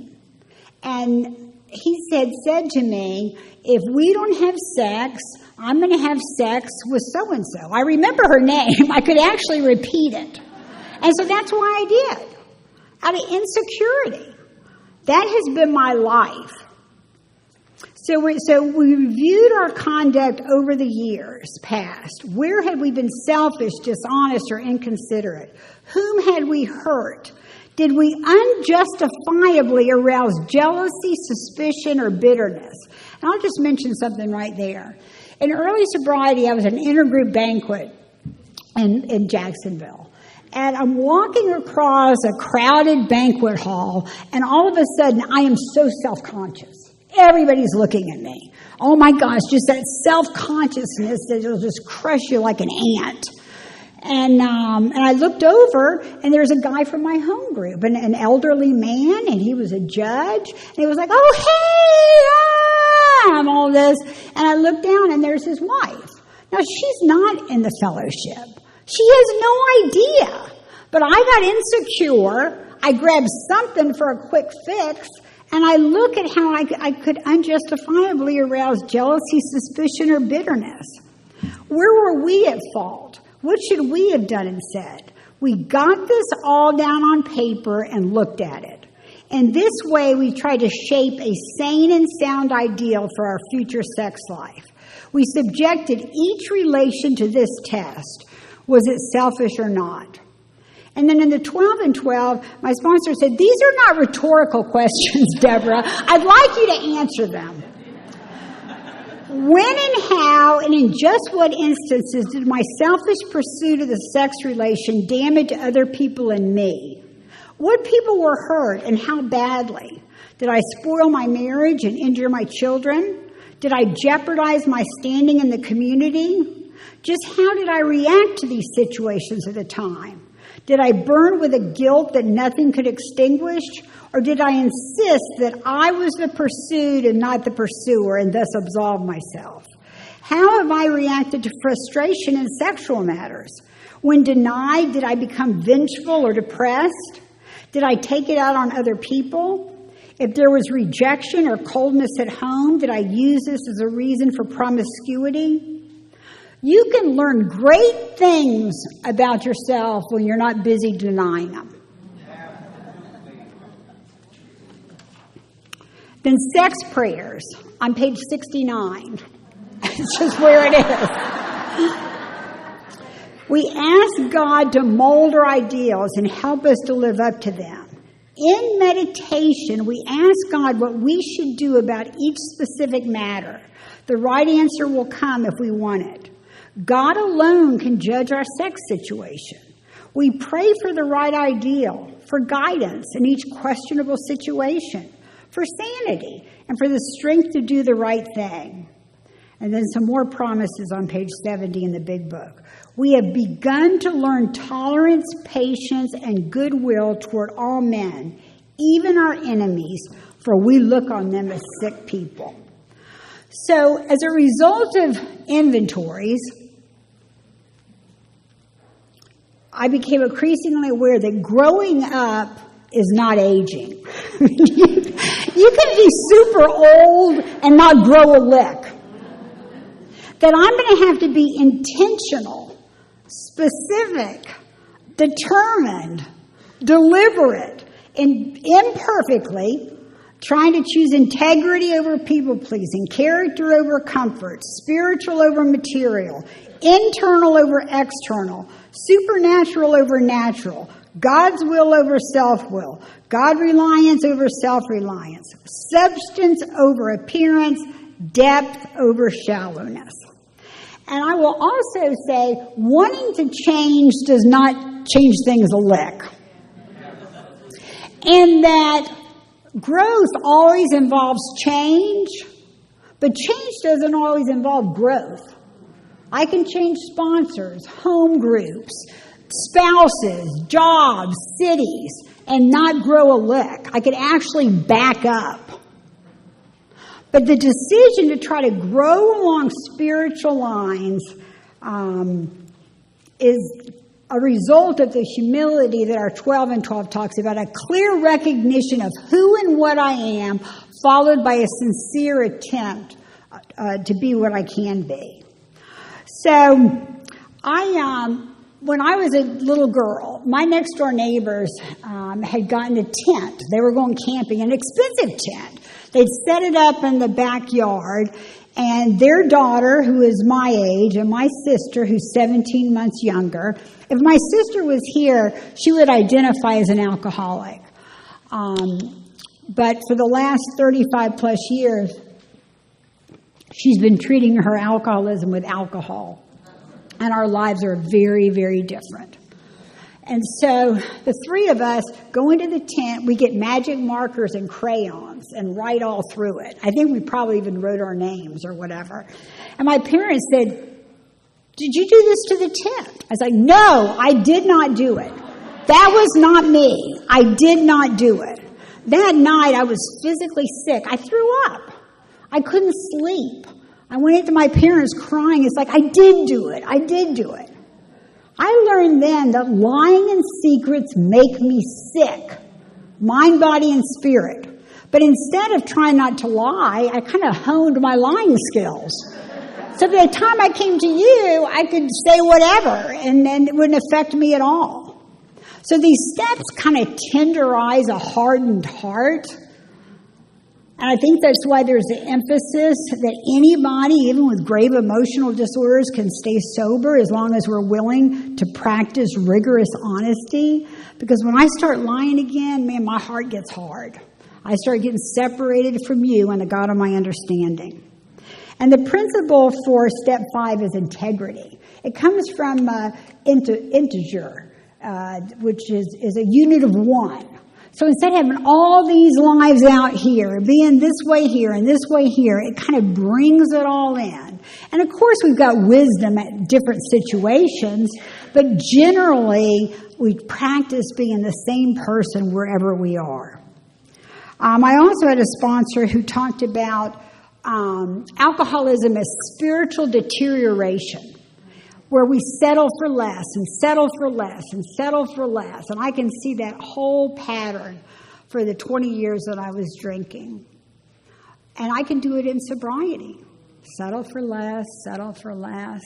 And he said to me, if we don't have sex, I'm going to have sex with so-and-so. I remember her name. I could actually repeat it. And so that's why I did. Out of insecurity. That has been my life. So we reviewed our conduct over the years past. Where had we been selfish, dishonest, or inconsiderate? Whom had we hurt? Did we unjustifiably arouse jealousy, suspicion, or bitterness? And I'll just mention something right there. In early sobriety, I was at an intergroup banquet in Jacksonville. And I'm walking across a crowded banquet hall, and all of a sudden, I am so self-conscious. Everybody's looking at me. Oh my gosh, just that self-consciousness that will just crush you like an ant. And I looked over, and there's a guy from my home group, an elderly man, and he was a judge. And he was like, oh, hey, and all this. And I looked down, and there's his wife. Now, she's not in the fellowship. She has no idea. But I got insecure. I grabbed something for a quick fix, and I look at how I could unjustifiably arouse jealousy, suspicion, or bitterness. Where were we at fault? What should we have done and said? We got this all down on paper and looked at it. In this way, we tried to shape a sane and sound ideal for our future sex life. We subjected each relation to this test. Was it selfish or not? And then in the 12 and 12, my sponsor said, these are not rhetorical questions, Deborah. I'd like you to answer them. When and how and in just what instances did my selfish pursuit of the sex relation damage other people and me? What people were hurt and how badly? Did I spoil my marriage and injure my children? Did I jeopardize my standing in the community? Just how did I react to these situations at the time? Did I burn with a guilt that nothing could extinguish? Or did I insist that I was the pursued and not the pursuer and thus absolve myself? How have I reacted to frustration in sexual matters? When denied, did I become vengeful or depressed? Did I take it out on other people? If there was rejection or coldness at home, did I use this as a reason for promiscuity? You can learn great things about yourself when you're not busy denying them. Then sex prayers on page 69. It's just where it is. We ask God to mold our ideals and help us to live up to them. In meditation, we ask God what we should do about each specific matter. The right answer will come if we want it. God alone can judge our sex situation. We pray for the right ideal, for guidance in each questionable situation, for sanity, and for the strength to do the right thing. And then some more promises on page 70 in the big book. We have begun to learn tolerance, patience, and goodwill toward all men, even our enemies, for we look on them as sick people. So, as a result of inventories, I became increasingly aware that growing up is not aging. You can be super old and not grow a lick. That I'm going to have to be intentional, specific, determined, deliberate, and imperfectly trying to choose integrity over people-pleasing, character over comfort, spiritual over material, internal over external, supernatural over natural, God's will over self-will, God-reliance over self-reliance, substance over appearance, depth over shallowness. And I will also say, wanting to change does not change things a lick. And that growth always involves change, but change doesn't always involve growth. I can change sponsors, home groups, spouses, jobs, cities, and not grow a lick. I could actually back up. But the decision to try to grow along spiritual lines is a result of the humility that our 12 and 12 talks about, a clear recognition of who and what I am, followed by a sincere attempt to be what I can be. So when I was a little girl, my next door neighbors had gotten a tent. They were going camping, an expensive tent. They'd set it up in the backyard, and their daughter, who is my age, and my sister, who's 17 months younger, if my sister was here, she would identify as an alcoholic. But for the last 35 plus years, she's been treating her alcoholism with alcohol. And our lives are very, very different. And so the three of us go into the tent. We get magic markers and crayons and write all through it. I think we probably even wrote our names or whatever. And my parents said, "Did you do this to the tent?" I was like, "No, I did not do it. That was not me. I did not do it." That night I was physically sick. I threw up. I couldn't sleep. I went into my parents crying. It's like, I did do it. I did do it. I learned then that lying in secrets make me sick, mind, body, and spirit. But instead of trying not to lie, I kind of honed my lying skills. So by the time I came to you, I could say whatever, and then it wouldn't affect me at all. So these steps kind of tenderize a hardened heart. And I think that's why there's the emphasis that anybody, even with grave emotional disorders, can stay sober as long as we're willing to practice rigorous honesty. Because when I start lying again, man, my heart gets hard. I start getting separated from you and the God of my understanding. And the principle for step 5 is integrity. It comes from integer, which is a unit of 1. So instead of having all these lives out here, being this way here and this way here, it kind of brings it all in. And of course we've got wisdom at different situations, but generally we practice being the same person wherever we are. I also had a sponsor who talked about alcoholism as spiritual deterioration, where we settle for less and settle for less and settle for less. And I can see that whole pattern for the 20 years that I was drinking. And I can do it in sobriety. Settle for less, settle for less.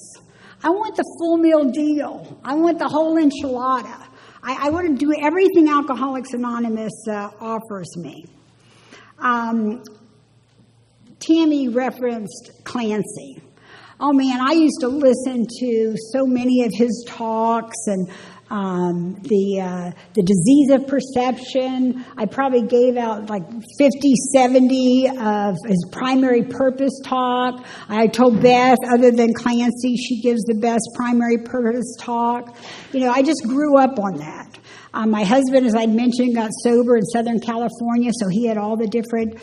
I want the full meal deal. I want the whole enchilada. I want to do everything Alcoholics Anonymous offers me. Tammy referenced Clancy. Oh man, I used to listen to so many of his talks and the disease of perception. I probably gave out like 50, 70 of his primary purpose talk. I told Beth, other than Clancy, she gives the best primary purpose talk. You know, I just grew up on that. My husband, as I'd mentioned, got sober in Southern California, so he had all the different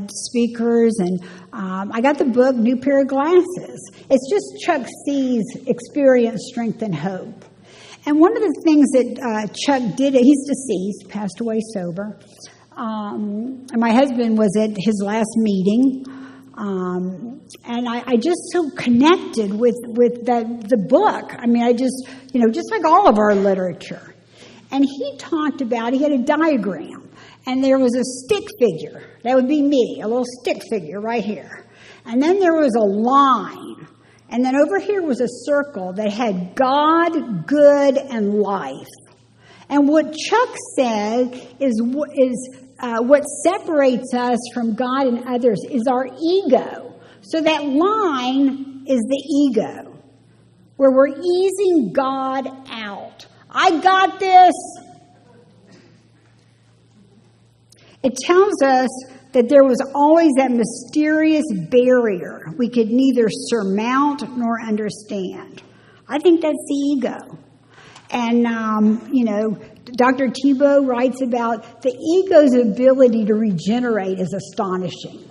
speakers, and I got the book, New Pair of Glasses. It's just Chuck C's Experience, Strength, and Hope. And one of the things that Chuck did, he's deceased, passed away sober, and my husband was at his last meeting, and I just so connected with the book. I mean, I just, you know, just like all of our literature. And he talked about, he had a diagram, and there was a stick figure. That would be me, a little stick figure right here. And then there was a line. And then over here was a circle that had God, good, and life. And what Chuck said is what separates us from God and others is our ego. So that line is the ego, where we're easing God out. I got this. It tells us that there was always that mysterious barrier we could neither surmount nor understand. I think that's the ego. And, you know, Dr. Thibault writes about the ego's ability to regenerate is astonishing.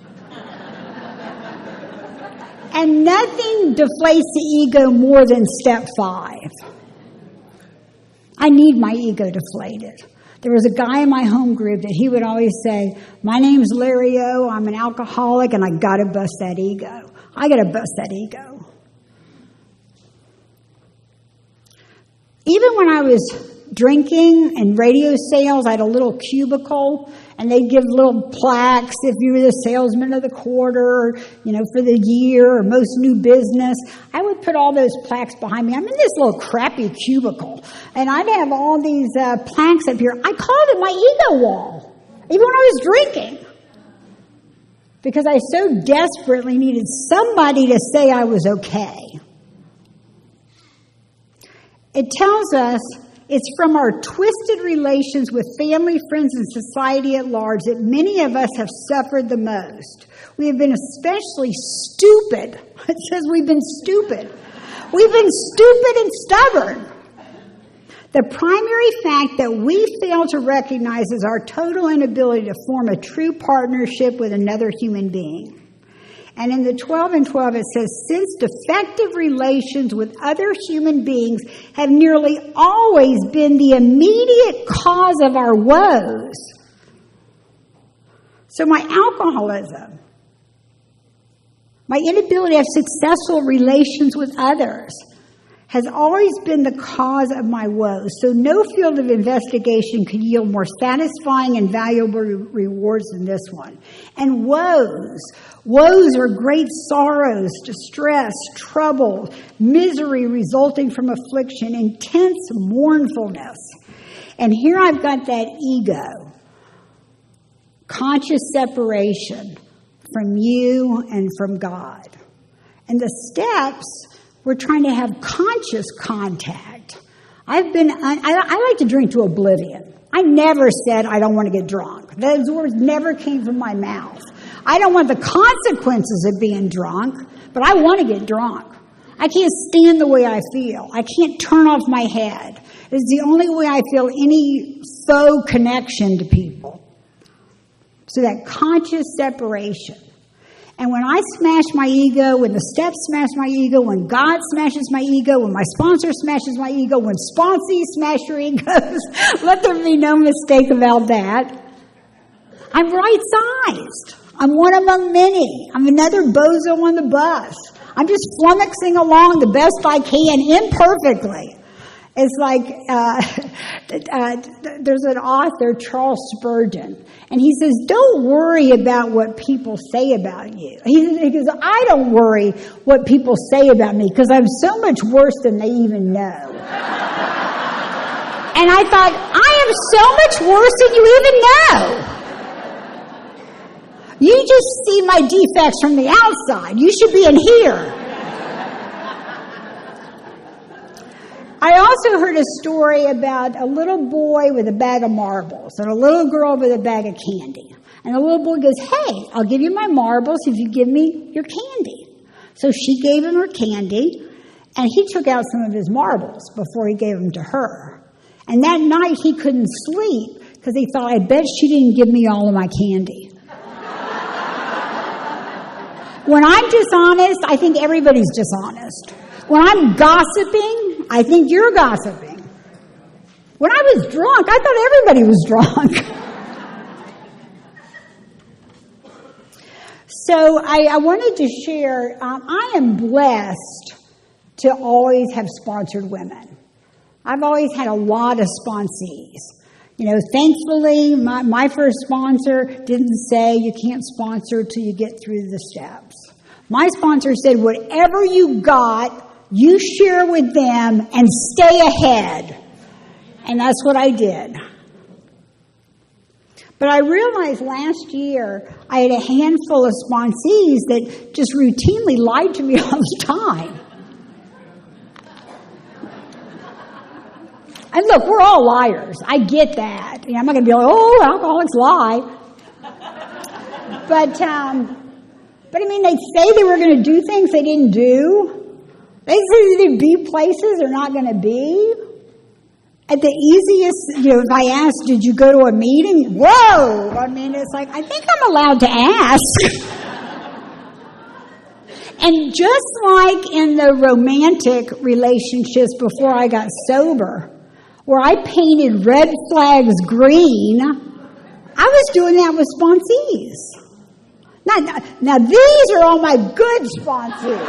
And nothing deflates the ego more than step 5. I need my ego deflated. There was a guy in my home group that he would always say, my name's Larry O, I'm an alcoholic, and I got to bust that ego. I got to bust that ego. Even when I was drinking and radio sales, I had a little cubicle, and they'd give little plaques if you were the salesman of the quarter, or, for the year, or most new business. I would put all those plaques behind me. I'm in this little crappy cubicle, and I'd have all these plaques up here. I called it my ego wall, even when I was drinking, because I so desperately needed somebody to say I was okay. It tells us it's from our twisted relations with family, friends, and society at large that many of us have suffered the most. We have been especially stupid. It says we've been stupid. We've been stupid and stubborn. The primary fact that we fail to recognize is our total inability to form a true partnership with another human being. And in the 12 and 12, it says, since defective relations with other human beings have nearly always been the immediate cause of our woes. So my alcoholism, my inability to have successful relations with others, has always been the cause of my woes. So no field of investigation could yield more satisfying and valuable rewards than this one. And woes are great sorrows, distress, trouble, misery resulting from affliction, intense mournfulness. And here I've got that ego, conscious separation from you and from God. And the steps, we're trying to have conscious contact. I like to drink to oblivion. I never said I don't want to get drunk. Those words never came from my mouth. I don't want the consequences of being drunk, but I want to get drunk. I can't stand the way I feel. I can't turn off my head. It's the only way I feel any faux connection to people. So that conscious separation. And when I smash my ego, when the steps smash my ego, when God smashes my ego, when my sponsor smashes my ego, when sponsees smash your egos, let there be no mistake about that. I'm right-sized. I'm one among many. I'm another bozo on the bus. I'm just flummoxing along the best I can, imperfectly. It's like, there's an author, Charles Spurgeon, and he says, don't worry about what people say about you. He goes, I don't worry what people say about me because I'm so much worse than they even know. And I thought, I am so much worse than you even know. You just see my defects from the outside. You should be in here. I also heard a story about a little boy with a bag of marbles and a little girl with a bag of candy. And the little boy goes, hey, I'll give you my marbles if you give me your candy. So she gave him her candy, and he took out some of his marbles before he gave them to her. And that night he couldn't sleep because he thought, I bet she didn't give me all of my candy. When I'm dishonest, I think everybody's dishonest. When I'm gossiping, I think you're gossiping. When I was drunk, I thought everybody was drunk. So I wanted to share, I am blessed to always have sponsored women. I've always had a lot of sponsees. Thankfully, my first sponsor didn't say you can't sponsor till you get through the steps. My sponsor said, whatever you got, you share with them and stay ahead. And that's what I did. But I realized last year I had a handful of sponsees that just routinely lied to me all the time. And look, we're all liars. I get that. I'm not going to be like, oh, alcoholics lie. But I mean, they'd say they were going to do things they didn't do. They say they'd be places they're not going to be. At the easiest, if I asked, did you go to a meeting? Whoa! I mean, it's like, I think I'm allowed to ask. And just like in the romantic relationships before I got sober, where I painted red flags green, I was doing that with sponsees. Now these are all my good sponsees.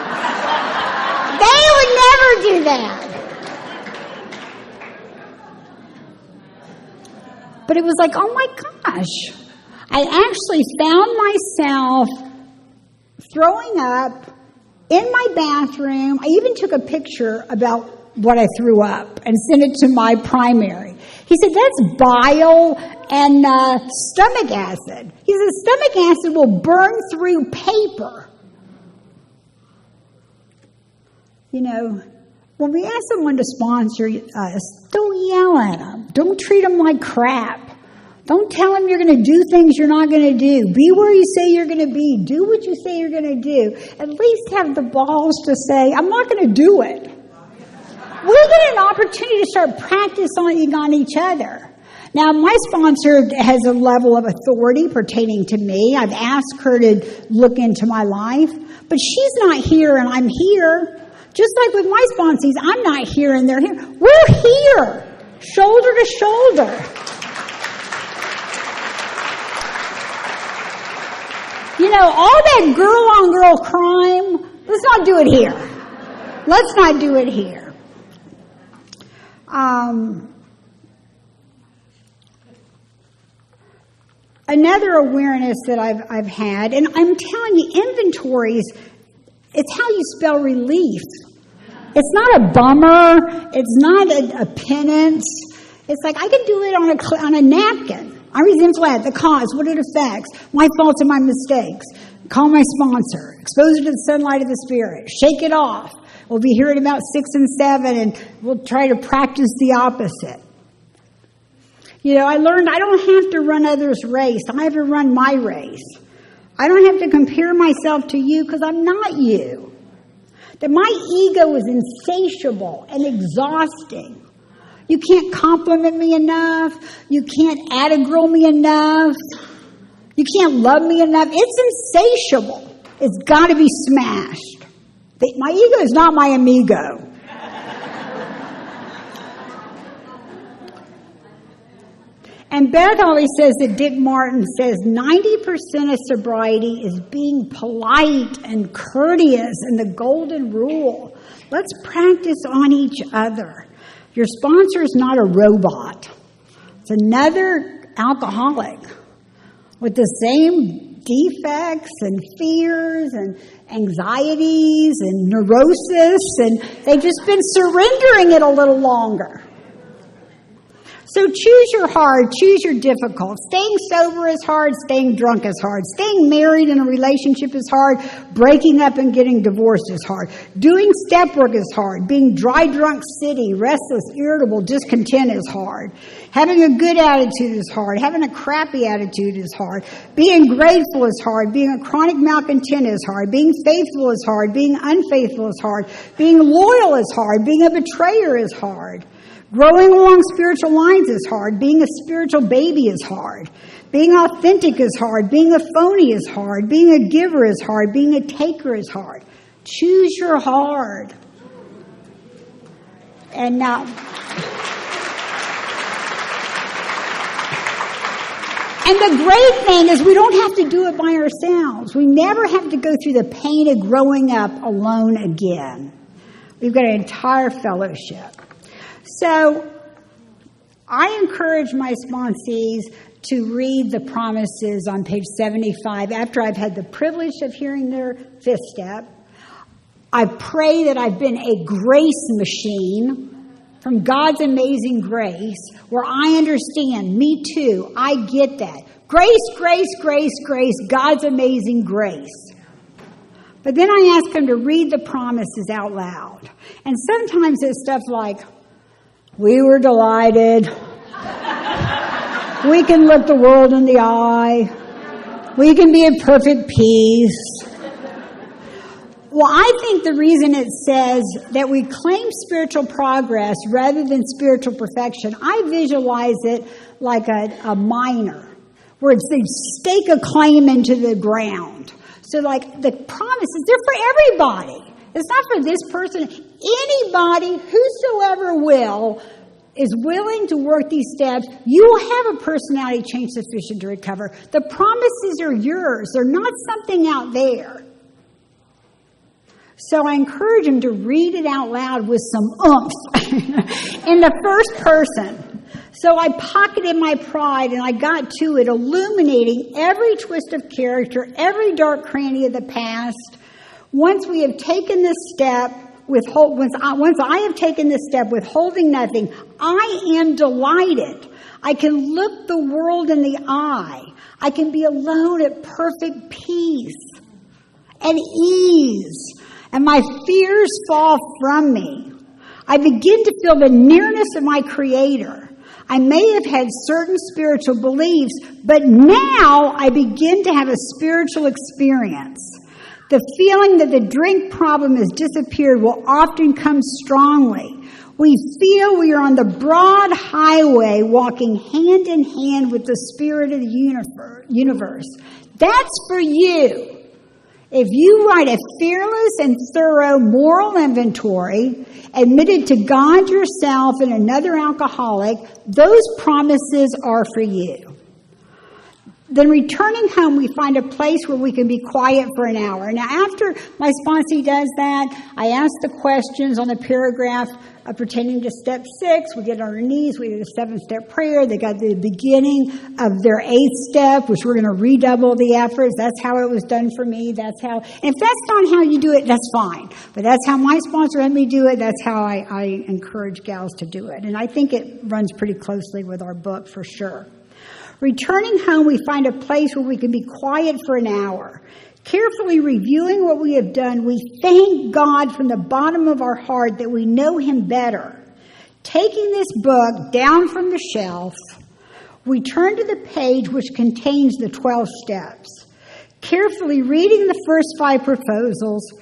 They would never do that. But it was like, oh my gosh. I actually found myself throwing up in my bathroom. I even took a picture about what I threw up and sent it to my primary. He said, that's bile and stomach acid. He said, stomach acid will burn through paper. You know, when we ask someone to sponsor us, don't yell at them. Don't treat them like crap. Don't tell them you're going to do things you're not going to do. Be where you say you're going to be. Do what you say you're going to do. At least have the balls to say, I'm not going to do it. We get an opportunity to start practicing on each other. Now, my sponsor has a level of authority pertaining to me. I've asked her to look into my life, but she's not here and I'm here. Just like with my sponsees, I'm not here and they're here. We're here, shoulder to shoulder. You know, all that girl-on-girl crime, let's not do it here. Let's not do it here. Another awareness that I've had, and I'm telling you, inventories, it's how you spell relief. It's not a bummer. It's not a penance. It's like I can do it on a napkin. I'm resentful at the cause, what it affects, my faults and my mistakes. Call my sponsor. Expose it to the sunlight of the Spirit. Shake it off. We'll be here at about 6 and 7, and we'll try to practice the opposite. You know, I learned I don't have to run others' race. I have to run my race. I don't have to compare myself to you because I'm not you. That my ego is insatiable and exhausting. You can't compliment me enough. You can't atta-girl me enough. You can't love me enough. It's insatiable. It's got to be smashed. My ego is not my amigo. And Beth always says that Dick Martin says 90% of sobriety is being polite and courteous and the golden rule. Let's practice on each other. Your sponsor is not a robot. It's another alcoholic with the same defects and fears and anxieties and neurosis, and they've just been surrendering it a little longer. So choose your hard, choose your difficult. Staying sober is hard, staying drunk is hard. Staying married in a relationship is hard. Breaking up and getting divorced is hard. Doing step work is hard. Being dry drunk city, restless, irritable, discontent is hard. Having a good attitude is hard. Having a crappy attitude is hard. Being grateful is hard. Being a chronic malcontent is hard. Being faithful is hard. Being unfaithful is hard. Being loyal is hard. Being a betrayer is hard. Growing along spiritual lines is hard. Being a spiritual baby is hard. Being authentic is hard. Being a phony is hard. Being a giver is hard. Being a taker is hard. Choose your hard. And now, and the great thing is we don't have to do it by ourselves. We never have to go through the pain of growing up alone again. We've got an entire fellowship. So I encourage my sponsees to read the promises on page 75 after I've had the privilege of hearing their fifth step. I pray that I've been a grace machine from God's amazing grace where I understand, me too, I get that. Grace, grace, grace, grace, God's amazing grace. But then I ask them to read the promises out loud. And sometimes it's stuff like, we were delighted. We can look the world in the eye. We can be in perfect peace. Well, I think the reason it says that we claim spiritual progress rather than spiritual perfection, I visualize it like a miner, where they stake a claim into the ground. So like the promises, they're for everybody. It's not for this person. Anybody, whosoever is willing to work these steps, you will have a personality change sufficient to recover. The promises are yours. They're not something out there. So I encourage them to read it out loud with some oomph in the first person. So I pocketed my pride and I got to it, illuminating every twist of character, every dark cranny of the past. Once we have taken this step, once I have taken this step withholding nothing, I am delighted. I can look the world in the eye. I can be alone at perfect peace and ease, and my fears fall from me. I begin to feel the nearness of my Creator. I may have had certain spiritual beliefs, but now I begin to have a spiritual experience. The feeling that the drink problem has disappeared will often come strongly. We feel we are on the broad highway walking hand in hand with the Spirit of the universe. That's for you. If you write a fearless and thorough moral inventory, admitted to God, yourself, and another alcoholic, those promises are for you. Then returning home, we find a place where we can be quiet for an hour. Now, after my sponsee does that, I ask the questions on the paragraph pertaining to step 6. We get on our knees. We do the 7-step prayer. They got the beginning of their 8th step, which we're going to redouble the efforts. That's how it was done for me. That's how. And if that's not how you do it, that's fine. But that's how my sponsor had me do it. That's how I encourage gals to do it. And I think it runs pretty closely with our book for sure. Returning home, we find a place where we can be quiet for an hour. Carefully reviewing what we have done, we thank God from the bottom of our heart that we know Him better. Taking this book down from the shelf, we turn to the page which contains the 12 steps. Carefully reading the first 5 proposals,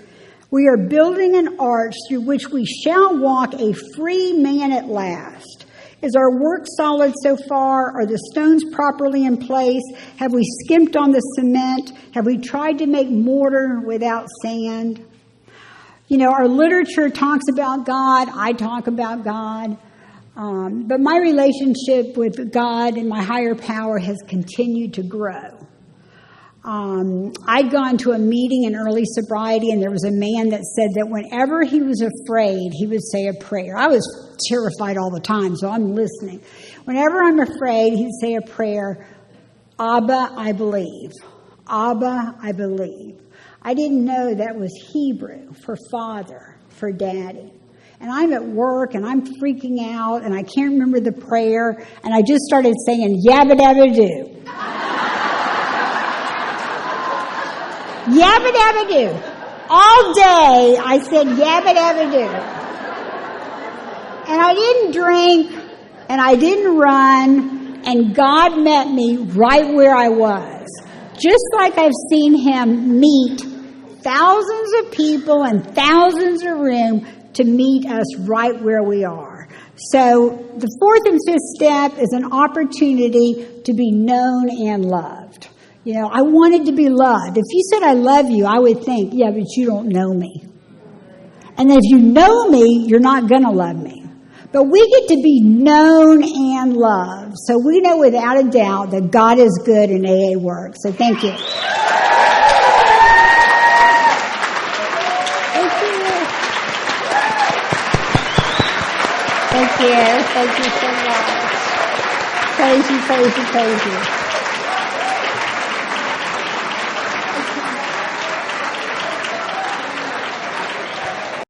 we are building an arch through which we shall walk a free man at last. Is our work solid so far? Are the stones properly in place? Have we skimped on the cement? Have we tried to make mortar without sand? You know, our literature talks about God. I talk about God. But my relationship with God and my higher power has continued to grow. I'd gone to a meeting in early sobriety, and there was a man that said that whenever he was afraid, he would say a prayer. I was terrified all the time, so I'm listening. Whenever I'm afraid, he'd say a prayer, Abba, I believe. Abba, I believe. I didn't know that was Hebrew for father, for daddy. And I'm at work, and I'm freaking out, and I can't remember the prayer, and I just started saying, yabba dabba doo. Yabba dabba doo. All day I said yabba dabba doo. And I didn't drink and I didn't run, and God met me right where I was. Just like I've seen Him meet thousands of people and thousands of rooms to meet us right where we are. So the 4th and 5th step is an opportunity to be known and loved. You know, I wanted to be loved. If you said I love you, I would think, yeah, but you don't know me. And if you know me, you're not going to love me. But we get to be known and loved. So we know without a doubt that God is good and AA works. So thank you. Thank you. Thank you so much. Praise you, praise you, praise you.